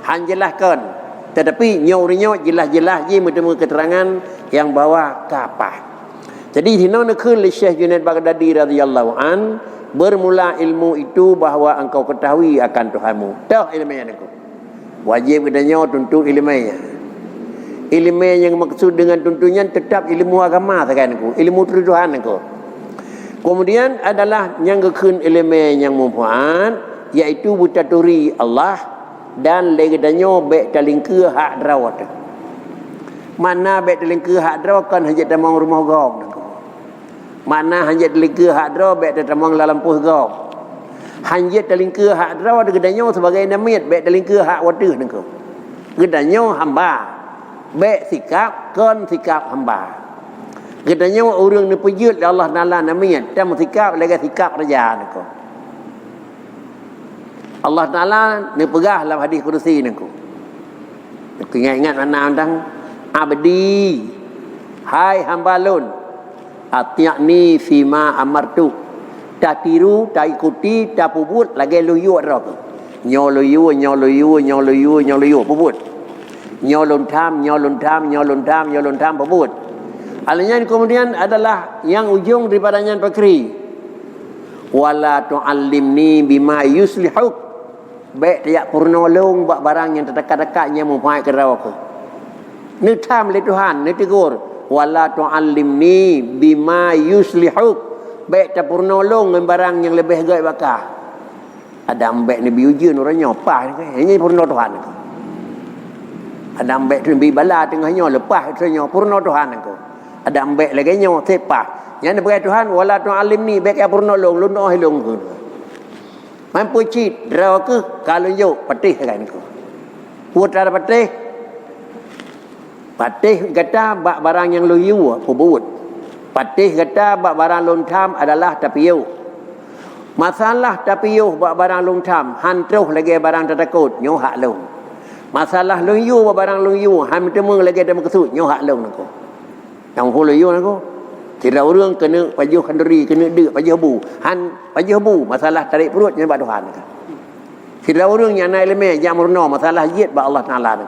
han jelaskan tetapi nyo jelas-jelas je bertemu keterangan yang bawa kapah. Jadi hina nakul Syekh Junaid Baghdadi radhiyallahu an bermula ilmu itu bahawa engkau ketahui akan Tuhanmu. Tahu ilmunya aku. Wajib kedanya tuntut ilmunya. Ilmu yang maksud dengan tuntunya tetap ilmu agama sekarang aku. Ilmu Tuhan aku. Kemudian adalah yang gekun ilmu yang mumpuan iaitu butaturi Allah dan legadanyo baik talingke hak drawat. Mana baik talingke hak drawat kan hajat tamang rumah gog. Mana hajat talingke hak drawat baik tamang lalampuh gog. Hajat talingke hak drawat legadanyo sebagai namiat baik talingke hak wadah nengko. Gedanyo hamba. Baik sikap kan sikap hamba. Gedanyo orang ni pejut Allah Taala namiat tam sikap lagi sikap raja nengko. Allah Ta'ala ni pegah dalam hadis kursi ni aku. Aku ingat-ingat mana tentang abdi. Hai hamba lun. Ati'ni fima amartu. Tak tiru, tak ikuti, tak puput. Lagi luyu ada aku. Nyoluyu. Puput. Nyoluntam, puput. Alanya kemudian adalah yang ujung daripadanya pakri. Wala tu'allimni bima yuslihuk. Baik tiap purnolong buat barang yang terdekat-dekatnya mempunyai kerau aku. Ni tam le Tuhan, ni tegur. Wala tu'allimni bima yuslihuk. Baik tiap purnolong dengan barang yang lebih gaib bakah. Ada ambek ni biujian orangnya apa ni? Ini purno Tuhan aku. Ada ambek tu bi bala tengahnya lepas orangnya purno Tuhan aku. Ada ambek lagi nya sepah. Yang ni Tuhan wala tu'allimni baik tiap purnolong lunoh hilung ku. Mampu cit draw ke kalau yo patih kan ko. Putra patih. Patih kata bak barang yang loyu pebut. Patih kata bak barang lontam adalah tapiyu. Masalah tapiyu bak barang lontam hantruh lagi barang tertakut nyo hak long. Masalah loyu bak barang loyu han temu lagi ada maksud nyo hak long nako. Yang loyu nako. Kira orang kena pajuh kenduri, kena dek pajuh habu. Han pajuh habu, masalah tarik perut yang buat Tuhan. Kira orang yang naik lemah, yang murna, masalah jid buat Allah Ta'ala.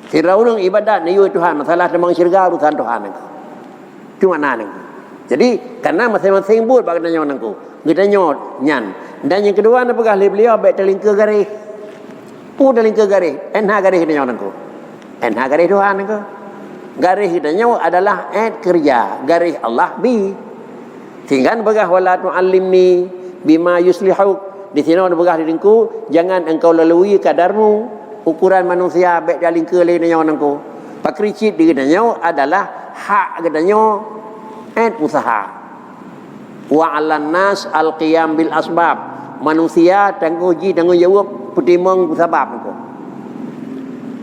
Kira orang ibadat, niyu Tuhan, masalah temang syurga, urusan Tuhan. Itu mana. Jadi, karena masing-masing buat bagi tanya orang. Kita nyan. Dan yang kedua, apakah beliau baik terlingkar garis. Pun terlingkar garis. Enha garis tanya orang. Enha garis Tuhan. Garis hitanya adalah kerja. Garis Allah bi. Sehingga begah wala tu'allimni bima yuslihuk. Di sini orang begah diriku, jangan engkau lalui kadarmu ukuran manusia baik dalam kelainan orangku. Pakricit ditanya adalah hak katanya usaha. Wa 'alan nas al-qiyam bil asbab. Manusia tanggung jawab pertimang sebab aku.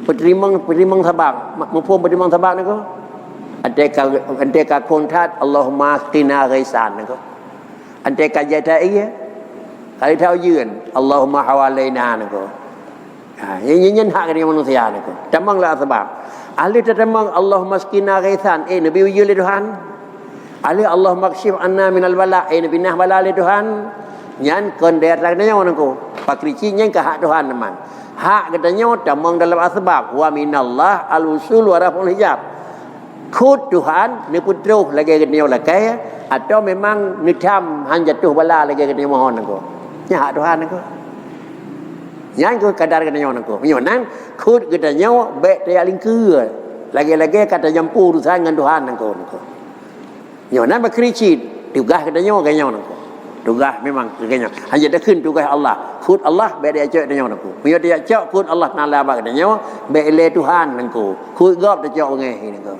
Pertimang sebab mumpung pertimang sebab ni ko anteka kontat Allahumma qina ghaisan ni ko anteka jata iya kali tahuยืน Allahumma hawalaina ni ko yang hak dari manusia ni ko tamanglah sebab ahli tamang Allahumma qina ghaisan nabi ujian le Tuhan ahli Allahumma kshif anna minal bala nabi nah bala le Tuhan nyan kondet raknya orang ko pakrici nyan ke hak Tuhan teman. Hak katanya tamang dalam asbab wa minallah al-usul wa raful hijab. Khud Tuhan ni putruh lagi katanya lakai atau memang ni tham han jatuh bala lagi katanya mohon aku. Nya hak Tuhan aku. Yang ko kadar katanya aku. Nyonan khud katanya baik dia lingkeur. Lagi-lagi kata jampu urusan dengan Tuhan aku. Nyonan berkricit tugas katanya aku. Tugas memang kegenya. Hanya dah kun tugas Allah. Khud Allah baik dia cak dengan aku. Bila dia cak khud Allah Taala bak katanya baik le Tuhan aku. Khud gop dia cak ngai ni aku.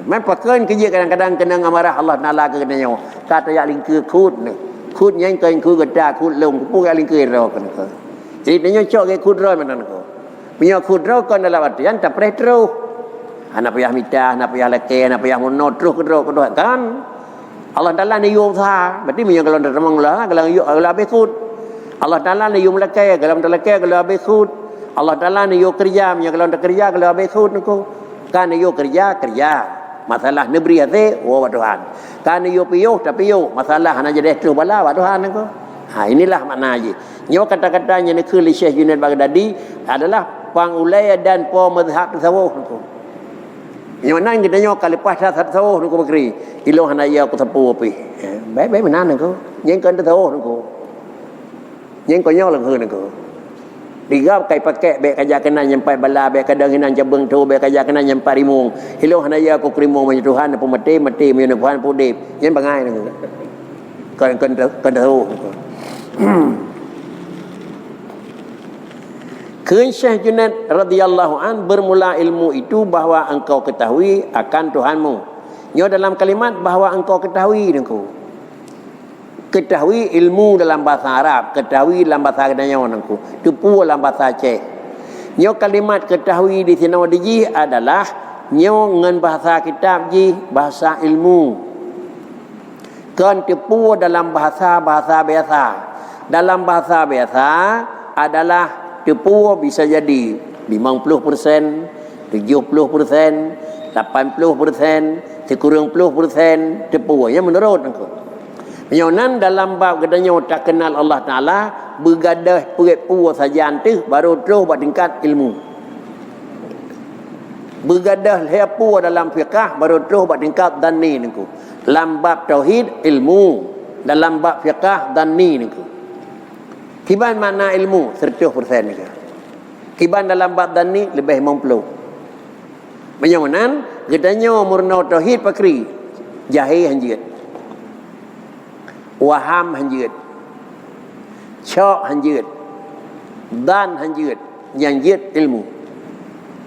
Man pakeun kerja kadang-kadang kena amarah Allah Taala ke katanya. Kata ya lingkeur khud ni. Khud yang kain khud geda khud long pu ya lingkeur ro kan aku. Jadi dia cak ke khud ro mana aku. Punya khud ro kan dalam artian tak preh terus. Anak payah mitah, anak payah leke, anak payah mono terus kedua kan. Allah Taala ni yum tha, berarti mình kalau termang lah, kalau yuk kalau bekut. Allah Taala ni yum leke, kalau leke kalau bekut. Allah Taala ni yuk kerja, mình kalau kerja kalau bekut niko. Kan ni yuk kerja. Masalah negeri hati, Tuhan. Kan ni yuk piyuh, tapi yuk masalah hana jadi tu bala Tuhan niko. Inilah maknanya. Nyo kata-katanya ni ke Syekh Junaid Baghdadi adalah pangulaya dan mazhab tasawuf niko. Yang mana kita nyo kali pas tasawuf niko bakri. Ilo hana ya aku tepu api. Baik mana niko. Yang kan tasawuf niko. Yang ko nyo lang hơn niko. Digap kai pakai be kaja kena nyampai bala be kadang hinan jabeng tu be kaja kena nyampai rimung. Ilo hana ya aku krimung menye Tuhan apa mati menye Tuhan pudip. Yang bangai niko. Kan tasawuf niko. Keun Syekh Junaid radhiyallahu an bermula ilmu itu bahawa engkau ketahui akan Tuhanmu. Nyo dalam kalimat bahawa engkau ketahui nengku. Ketahui ilmu dalam bahasa Arab, ketahui dalam bahasa Kedayawan nengku. Tupu dalam bahasa Aceh. Nyo kalimat ketahui di sini ji adalah nyo ngan bahasa kitab ji bahasa ilmu. Kan tupu dalam bahasa biasa. Dalam bahasa biasa adalah tepu bisa jadi 50%, 70%, 80%, sekurang 10% tepu yang menurut engkau. Menyonan dalam bab gedanya tak kenal Allah Taala bergadah perit-pu saja antih baru terus buat tingkat ilmu. Bergadah lepu dalam fiqh baru terus buat tingkat dhanni engkau. Dalam bab tauhid ilmu, dalam bab fiqh dhanni engkau. Kiban makna ilmu 100% ni. Kiban dalam bab dan ni lebih 50. Menyonan gedanya murna tauhid pakri jahil hanjit. Waham hanjit. Syok hanjit. Dan hanjit yang jit ilmu.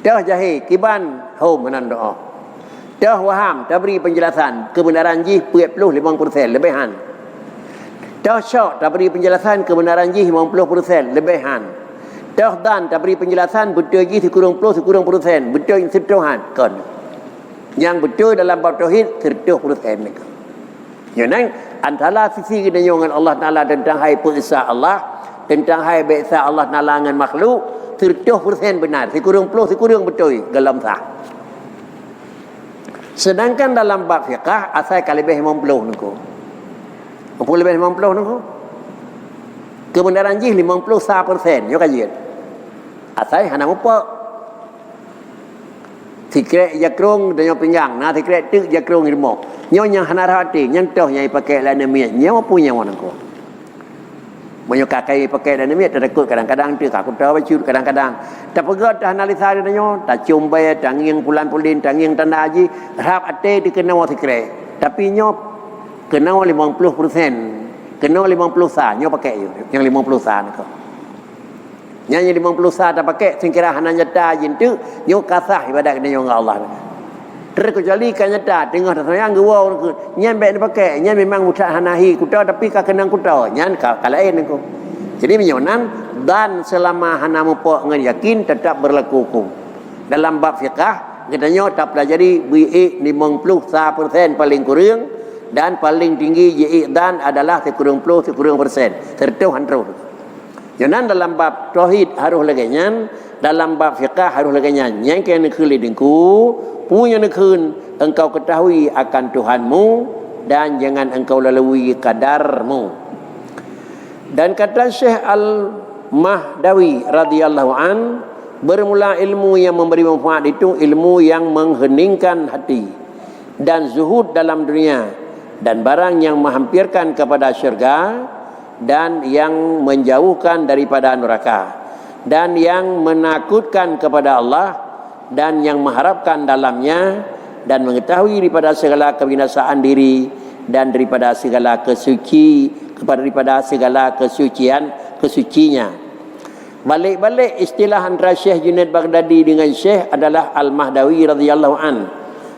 Dah jahil kiban hom menan doa. Dah waham dah beri penjelasan kebenaran ji 50% lebihan. Dah syok tak beri penjelasan kebenaran ji 50% lebihan. Dah dan tak beri penjelasan betul ji sekurang 10% betul setuhan kan. Yang betul dalam bab tauhid 100% mereka. Yang antara sisi dengan Allah Taala tentang hai perisa Allah, tentang hai biasa Allah Taala dengan makhluk 100% benar, sekurang 10% betul dalam sah. Sedangkan dalam bab fiqh asal kalibih 50 niku. Apa lebih 50 tu? Kebenaran ji 50% yo kajian. Asai hana apa? Sikret jakrung dan pinggang, nah sikret tek jakrung ilmu. Nyo yang hana hati, yang toh yang pakai lana miat, nyo punya mana ko. Banyak kakai pakai lana miat takut kadang-kadang tu aku tahu bacut kadang-kadang. Tak pegat analisa dia nyo, tak cumbai tanging pulan-pulin, tanging tanda haji, harap ate dikena sikret. Tapi nyo kena 50%, kena 50 sah, nyo pakai yang 50 sah ni kau. Yang 50 sah tak pakai, singkira hana nyata jin tu, nyo kasah ibadat kena dengan Allah. Terkecuali kan nyata, tengah tak sayang gua orang nyan baik dia pakai, nyan memang mudah hanahi kuta tapi ka kenang kuta, nyan kalain ni kau. Jadi menyonan dan selama hana mupok dengan yakin tetap berlaku hukum. Dalam bab fiqh, katanya tak pelajari BE 50% paling kurang. Dan paling tinggi dan adalah sekurang 10% serta hantar. Jangan dalam bab tauhid harus laginya, dalam bab fiqh harus laginya. Yang kena kelidingku punya nekun engkau ketahui akan Tuhanmu dan jangan engkau lalui kadarmu. Dan kata Syekh Al-Mahdawi radhiyallahu an, bermula ilmu yang memberi manfaat itu ilmu yang mengheningkan hati dan zuhud dalam dunia. Dan barang yang menghampirkan kepada syurga dan yang menjauhkan daripada neraka dan yang menakutkan kepada Allah dan yang mengharapkan dalamnya dan mengetahui daripada segala kebinasaan diri dan daripada segala daripada segala kesucinya. Balik-balik istilah antara Syekh Junaid Baghdadi dengan Syekh adalah Al-Mahdawi radhiyallahu an.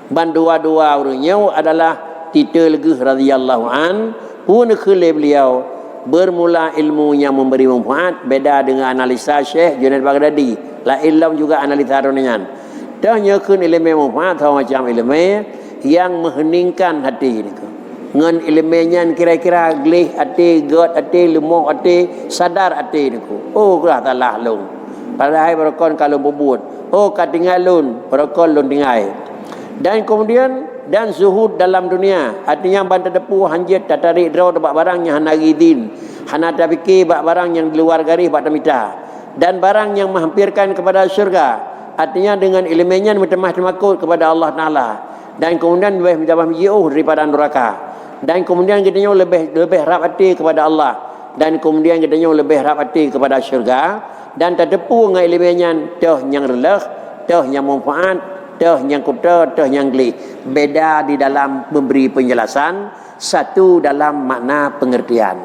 Bandua-dua orangnya adalah Tita Leguh radhiyallahu an pun khilaf beliau bermula ilmu yang memberi manfaat beda dengan analisa Syekh Junaid Baghdadi. La ilmu juga analisa ronyan. Dah nyakun ilmu manfaat atau macam ilmu yang mengheningkan hati ni. Ngan ilmunya kira-kira gelih hati, god hati, lemah hati, sadar hati ni. Oh kelah talah long. Padahal berkon kalau bubut. Oh katingalun, berkon lun tingai. Dan kemudian dan zuhud dalam dunia, artinya bantu depu hanjit tatarik draw bak barang yang hanagidin, hana fikir bak barang yang di luar garis bak tamita, dan barang yang menghampirkan kepada syurga, artinya dengan ilmunya bertemah temakut kepada Allah Taala, dan kemudian lebih menjauh menjauh daripada neraka, dan kemudian kitanya lebih harap hati kepada Allah, dan kemudian kitanya lebih harap hati kepada syurga, dan terdepu dengan ilmunya toh yang relak, toh yang manfaat, toh yang kuta, toh yang geli. Beda di dalam memberi penjelasan, satu dalam makna pengertian.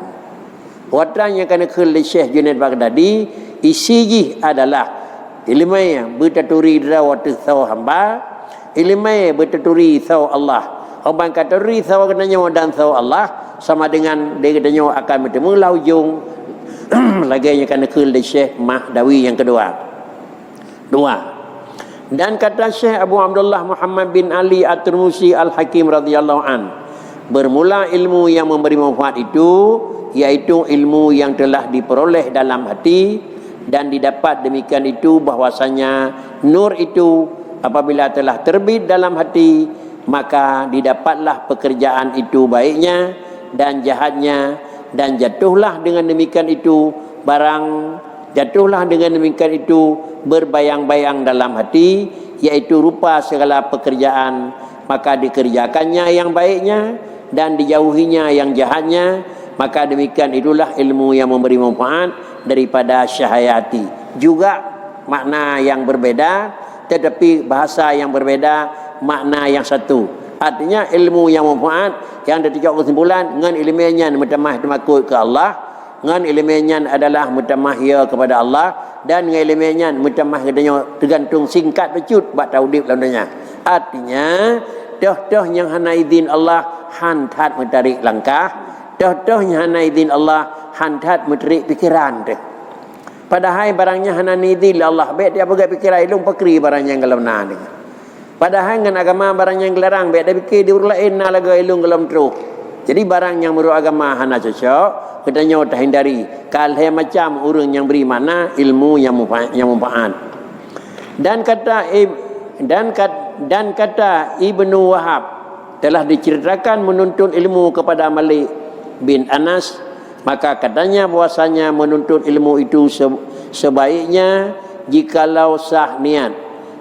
Orang yang kena khil Syekh Junaid Baghdadi, isi adalah ilmu yang bertaturi waktu tahu hamba, ilmu bertaturi tahu Allah. Orang kata tahu kenanya dan tahu Allah sama dengan dia katanya akan bertemu laujung. Lagi yang kena khil Syekh Mahdawi yang kedua. Dan kata Syekh Abu Abdullah Muhammad bin Ali At-Tirmizi Al-Hakim radhiyallahu an, bermula ilmu yang memberi manfaat itu iaitu ilmu yang telah diperoleh dalam hati, dan didapat demikian itu bahwasanya nur itu apabila telah terbit dalam hati, maka didapatlah pekerjaan itu baiknya dan jahatnya, dan jatuhlah dengan demikian itu berbayang-bayang dalam hati, iaitu rupa segala pekerjaan, maka dikerjakannya yang baiknya dan dijauhinya yang jahatnya, maka demikian itulah ilmu yang memberi manfaat daripada syahayati. Juga makna yang berbeda tetapi bahasa yang berbeda, makna yang satu. Artinya ilmu yang manfaat yang ditiap kesimpulan dengan ilmunya mutamah temakut ke Allah, dengan ilmunya adalah mutamah ya kepada Allah, dan dengan ilmunya mutamah katanya tergantung singkat becut bak taudib lawannya. Artinya toh yang hana izin Allah hantat mentarik langkah, toh yang hana izin Allah hantat mentarik pikiran tu. Padahal barangnya hana izin Allah, baik dia pegang pikiran ilmu pakri barangnya yang kalau nah ni. Padahal dengan agama barang yang gelarang, baik dia fikir di urut lain nak lagu ilmu kalau terus. Jadi barang yang menurut agama hana cocok, katanya tak hindari. Kalau macam orang yang beri makna ilmu yang manfaat. Dan kata Ibnu Wahab telah diceritakan menuntut ilmu kepada Malik bin Anas, maka katanya bahwasanya menuntut ilmu itu sebaiknya jikalau sah niat,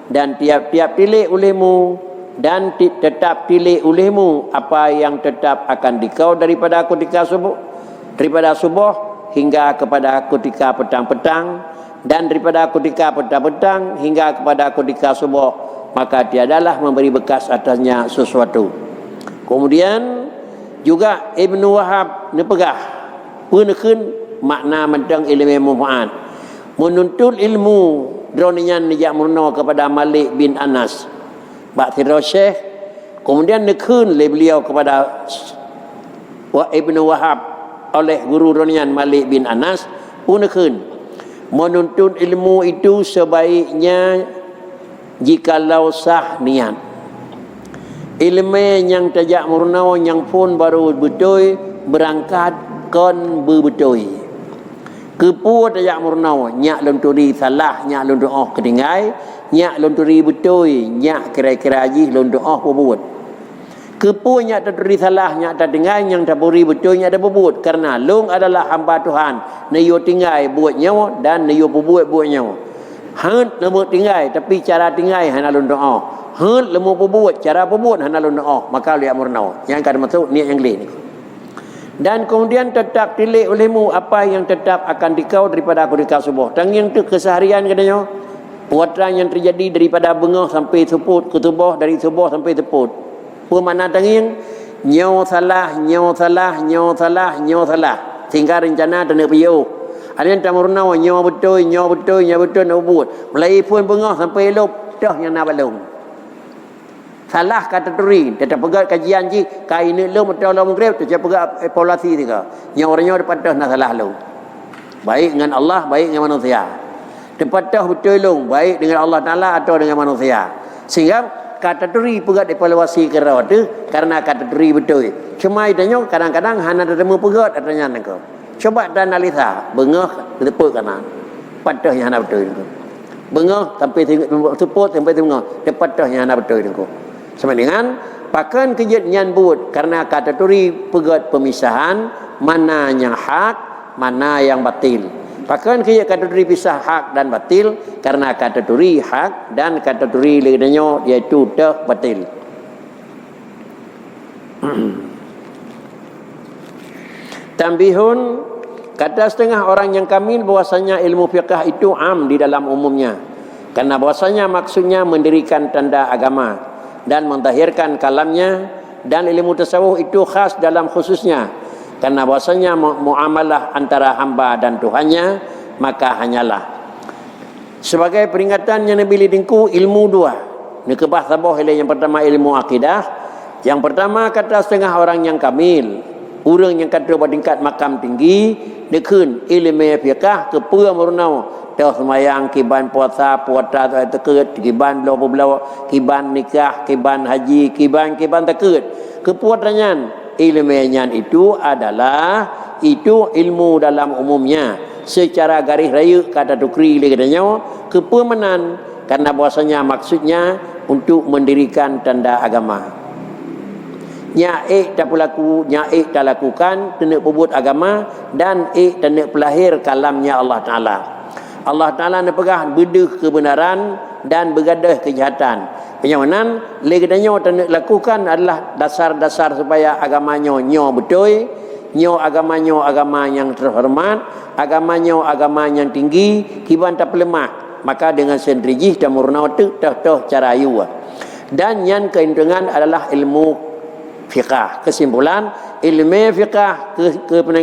dan tiap-tiap pilih olehmu, dan tetap pilih olehmu apa yang tetap akan dikau daripada ketika subuh hingga kepada ketika petang-petang, dan daripada ketika petang-petang hingga kepada ketika subuh, maka tiadalah memberi bekas atasnya sesuatu. Kemudian juga Ibnu Wahab nepegah penekan makna mentang ilmu manfaat, menuntut ilmu dronian nijak murno kepada Malik bin Anas Ba'thir Syekh. Kemudian nekun oleh beliau kepada Ibnu Wahab oleh guru dronian Malik bin Anas pun nekun menuntut ilmu itu sebaiknya jikalau sah niat. Ilmu yang tajak murno yang pun baru betul berangkat kon berbetul. Kepu tajak murno nyak lonturi salah, nyak lon doa ketinggai, nyak lonturi betul, nyak kira-kira ji lon doa buat. Kepu nyak terturi salah, nyak tertinggai, yang taburi betul, nyak ada buat, karena long adalah hamba Tuhan. Nayo tinggai buat nyawa dan nayo buat nyawa. Han lemu tinggai tapi cara tinggai hana lon doa. Han lemu buat cara buat hana lon doa, maka lihat murno. Yang kada masuk niat yang lain. Dan kemudian tetap pilih olehmu apa yang tetap akan dikau daripada ketika subuh. Tanging tu keseharian katanya. Puatan yang terjadi daripada bengah sampai seput, ketubah dari subuh sampai seput. Apa makna tanging? Nyaw salah. Sehingga rencana tak nak pergi. Ada yang tak meruna, nyaw betul nak buat. Mulai pun bengah sampai elok, dah yang nak balong. Salah kata turi, tetap pegat kajian ji, kai ni lu betul lu menggrep, tetap pegat evaluasi tiga. Yang orangnya dapat dah nak salah lu. Baik dengan Allah, baik dengan manusia. Dapat dah betul lu, baik dengan Allah Taala atau dengan manusia. Sehingga kata turi pegat evaluasi kera tu karena kata turi betul. Cuma idanya kadang-kadang hana temu pegat adanya nengko. Coba dan analisa bengah tepuk kanan. Padahnya hana betul nengko. Bengah sampai tepuk sampai tengah. Padahnya hana betul nengko. Sama dengan pakan kejut nyan buat karena kata turi pegat pemisahan mana yang hak, mana yang batil. Bahkan kata turi pisah hak dan batil karena kata turi hak dan kata turi lainnya iaitu dah batil. Tambihun, kata setengah orang yang kamil bahwasanya ilmu fiqh itu am di dalam umumnya. Karena bahwasanya maksudnya mendirikan tanda agama dan mentahirkan kalamnya, dan ilmu tasawuf itu khas dalam khususnya. Karena bahwasanya muamalah antara hamba dan Tuhannya, maka hanyalah sebagai peringatan yang Nabi lidingku ilmu dua. Nekebah sabah yang pertama ilmu akidah. Yang pertama kata setengah orang yang kamil, orang yang kata bertingkat makam tinggi, dekun ilmu fiqh kepua merunau dah semayang kiban puasa tekut kiban belau kiban nikah kiban haji kiban tekut kepuatannya. Ilmunya itu adalah ilmu dalam umumnya secara garis raya kata tukri katanya kepemenan karena bahasanya maksudnya untuk mendirikan tanda agama. Nyaik tak berlaku, nyaik tak lakukan tenek perbuat agama dan tenek pelahir kalamnya Allah Ta'ala. Allah Ta'ala nak pegah bedah kebenaran dan begadah kejahatan. Penyawanan legadanya tenek lakukan adalah dasar-dasar supaya agamanya nyo betul, nyo agamanya agama yang terhormat, agamanya agama yang tinggi, kiban tak lemah. Maka dengan sendiri dan murna tu dah cara ayu. Dan yang keuntungan adalah ilmu fiqh. Kesimpulan ilmu fiqh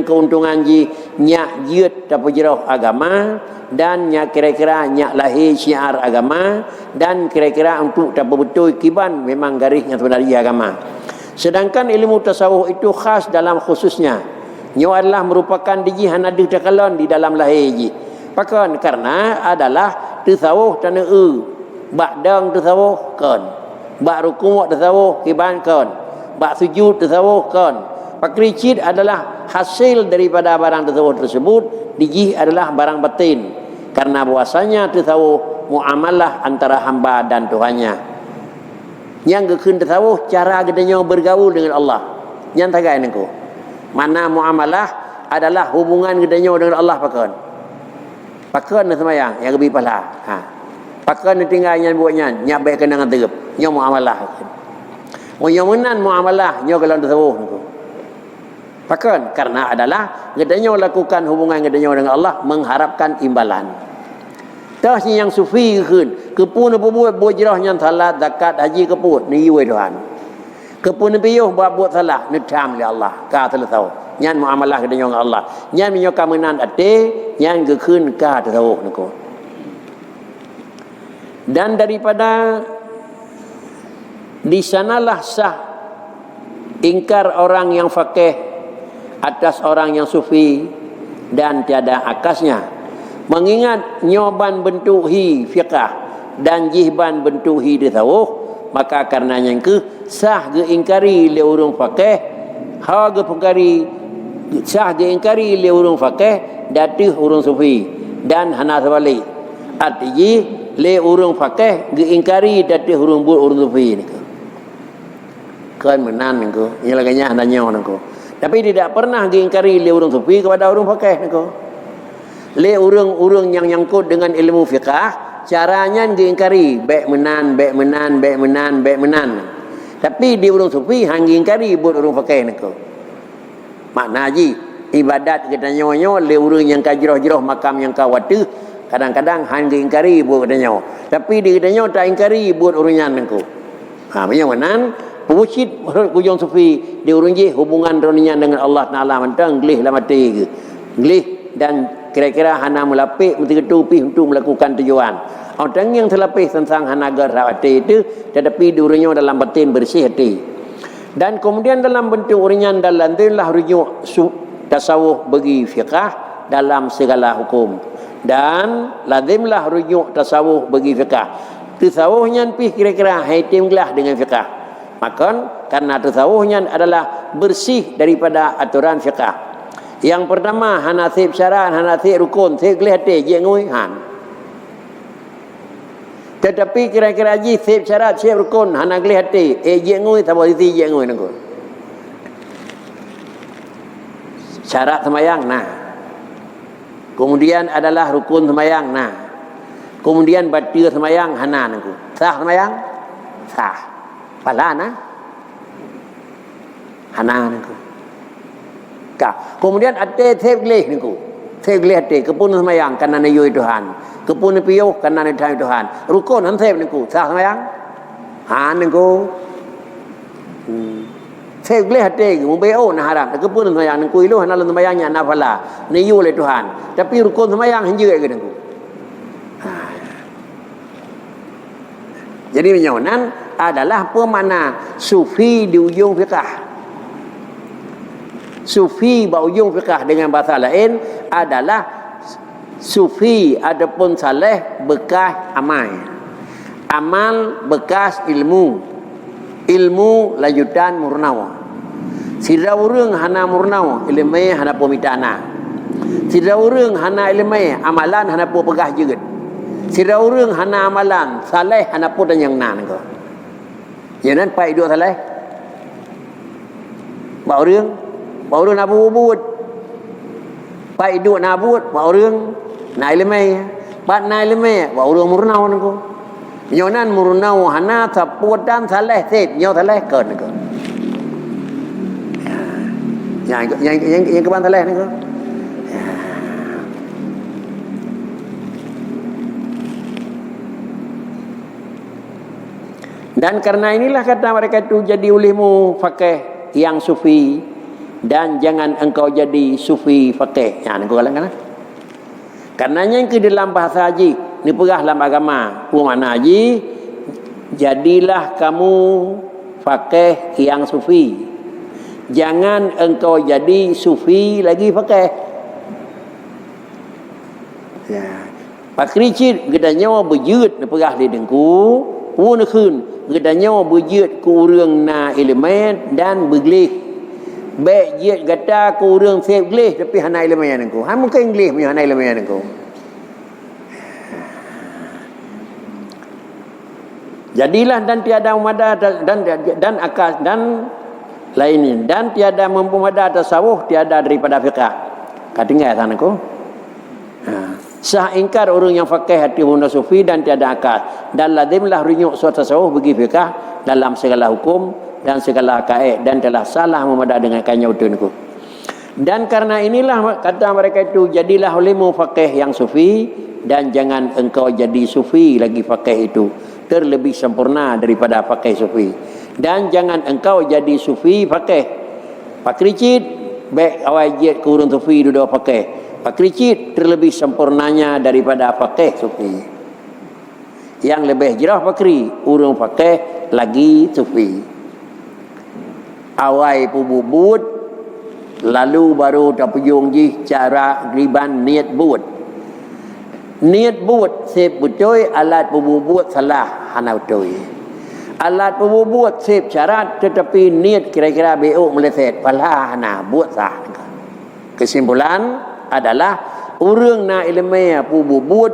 keuntungan ji nyak jiut tak pejrah agama dan nyak kira-kira nyak lahir syiar agama dan kira-kira untuk tak betul kiban memang garis yang sebenarnya agama. Sedangkan ilmu tasawuf itu khas dalam khususnya. Nyo adalah merupakan diji hanada takalon di dalam lahir ji. Pakan karena adalah tasawuf tanah ba'dang tasawuf kan. Ba' rukuk tasawuf kiban kan. Ba' sujud tasawuf kan. Pakricid adalah hasil daripada barang tasawuf tersebut, diji adalah barang batin. Karena bahwasanya tasawuf muamalah antara hamba dan Tuhannya. Yang gekun tasawuf cara gedenya bergaul dengan Allah. Yang tagai nengko. Mana muamalah adalah hubungan gedenya dengan Allah pakan. Pakan semayang yang lebih pahala. Ha. Pakan tinggal yang buatnya nyak baik kenangan terep. Nyo muamalah. Oh yang menan muamalah nyo kalau tasawuf nengko. Pakan karena adalah gedenya lakukan hubungan gedenya dengan Allah mengharapkan imbalan. Dah yang sufi kepun buat jerah yang salat zakat haji kepun ni we Tuhan. Kepun piyuh buat salah nedam li Allah ka tahu. Nyan muamalah gedenya dengan Allah. Nyan minyo kamenan ate nyan gekeun ka tahu niko. Dan daripada di sanalah sah ingkar orang yang faqih atas orang yang sufi dan tiada akasnya. Mengingat nyoban bentuhi fiqah dan jihban bentuhi tasawuf, maka karenanya ke sah ge ingkari le urung faqih, ha ge pengkari sah ge ingkari le urung faqih datih urung sufi dan hana sebalik. Artinya le urung faqih ge ingkari datih urung sufi ni. Kan menan nengko, nyelaganya hananya nengko. Tapi tidak pernah diingkari le urung sufi kepada urung faqih nengko. Le urung yang nyangkut dengan ilmu fiqh caranya diingkari baik menan. Tapi di urung sufi hang diingkari buat urung faqih nengko. Makna haji ibadat kita nyonya le urung yang kajroh-jroh makam yang kawatu kadang-kadang hang diingkari buat katanya. Tapi di katanya tak ingkari buat urungnya nengko. Ha macam menan Pucit kujung sufi di urunji hubungan roninya dengan Allah Ta'ala mentang gelih lah mati ke gelih dan kira-kira hana melapik mesti untuk melakukan tujuan orang yang terlapis tentang hana gerak hati itu tetapi di urunnya dalam batin bersih hati dan kemudian dalam bentuk urunnya dalam itulah rujuk tasawuf bagi fiqah dalam segala hukum dan lazimlah rujuk tasawuf bagi fiqah Tasawufnya pi kira-kira haitimlah dengan fiqh. Maka karena tasawufnya adalah bersih daripada aturan fiqh. Yang pertama hana sib syarat, hana sib rukun, sib kelihati je ngui han. Tetapi kira-kira ji sib syarat, sib rukun, hana kelihati je ngui sama sisi je ngui nangku. Syarat sembahyang nah. Kemudian adalah rukun sembahyang nah. Kemudian batil sembahyang hana nangku. Sah sembahyang? Sah. Pala nah. Hana nangku. Kemudian ada sib gelih nangku. Sib gelih ada kepun sembahyang karena nayu Tuhan. Kepun piyo karena nayu Tuhan. Rukun han sib nangku. Sah sembahyang? Han nangku. Sib gelih ada mubeo nah haram. Kepun sembahyang nangku ilu hana sembahyangnya nafala. Nayu oleh Tuhan. Tapi rukun sembahyang han juga ke nangku. Jadi menyonan adalah pemakna sufi di ujung fiqh. Sufi berujung fiqh dengan bahasa lain adalah sufi adapun saleh bekas amal. Amal bekas ilmu. Ilmu lanjutan murnawa. Sida urang hana murnawa, ilmu hana pemitana. Sida urang hana ilmu, amalan hana pegah jeget. Sida urang hana amalan, saleh hana pun dan yang nan ko. Yang nan pai dua saleh. Ba urang nak bubut. Pai dua nabut, ba urang na ilmu. Ba na ilmu, ba urang murnaw nan ko. Yang nan murnaw hana saput dan saleh sip, nyo saleh keun ko. Yang keban saleh nan ko. Dan karena inilah kata mereka itu jadi ulihmu fakih yang sufi dan jangan engkau jadi sufi fakih. Ya, aku katakan. Karenanya ke dalam bahasa haji, ni pegah dalam agama, mana haji, jadilah kamu fakih yang sufi. Jangan engkau jadi sufi lagi fakih. Ya. Pak Kricit gedanya berjut ni pegah di dengku, pun khun gedanya berjut ku urang na elemen dan beglih. Baik jut gata ku urang sep glih tapi hana elemen nangku. Han mungkin glih punya hana elemen nangku. Jadilah dan tiada mada dan akas dan lainnya dan tiada mampu mada tasawuf tiada daripada fiqh. Katinggal sana ko. Sah ingkar orang yang fakih hati bunda sufi dan tiada akal dan lazimlah rujuk suatu tasawuf bagi fiqh dalam segala hukum dan segala akaid dan telah salah memada dengan kanya utunku. Dan karena inilah kata mereka itu jadilah olehmu fakih yang sufi dan jangan engkau jadi sufi lagi fakih itu terlebih sempurna daripada fakih sufi dan jangan engkau jadi sufi fakih. Pak Kricit baik awal jet ke urang sufi dua fakih. Pak Kricit terlebih sempurnanya daripada fakih sufi. Yang lebih jerah fakri urang fakih lagi sufi. Awai pububut lalu baru terpujung ji cara griban niat buat. Niat buat sip betul alat pububut salah hana betul. Alat pububut sip syarat tetapi niat kira-kira beuk meleset pala hana buat sah. Kesimpulan adalah urang na ilmu pububut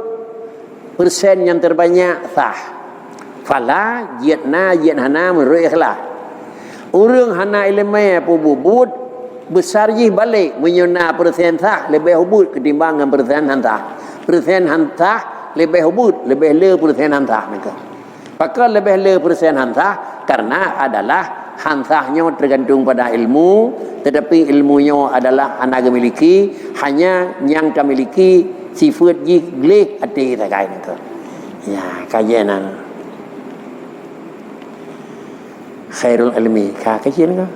persen yang terbanyak sah. Fala jiat na jiat hana menurut ikhlas. Urang hana ilmu pububut besar je balik menyuna persen sah lebih hubut ketimbang dengan persen hantah. Persen hantah lebih hubut lebih le persen hantah mereka. Maka lebih le persen hantah karena adalah hantahnya tergantung pada ilmu, tetapi ilmunya adalah hana gemiliki, hanya yang kamiliki sifat ji glih hati terkait itu. Ya, kajian khairul ilmi. Kajian ke?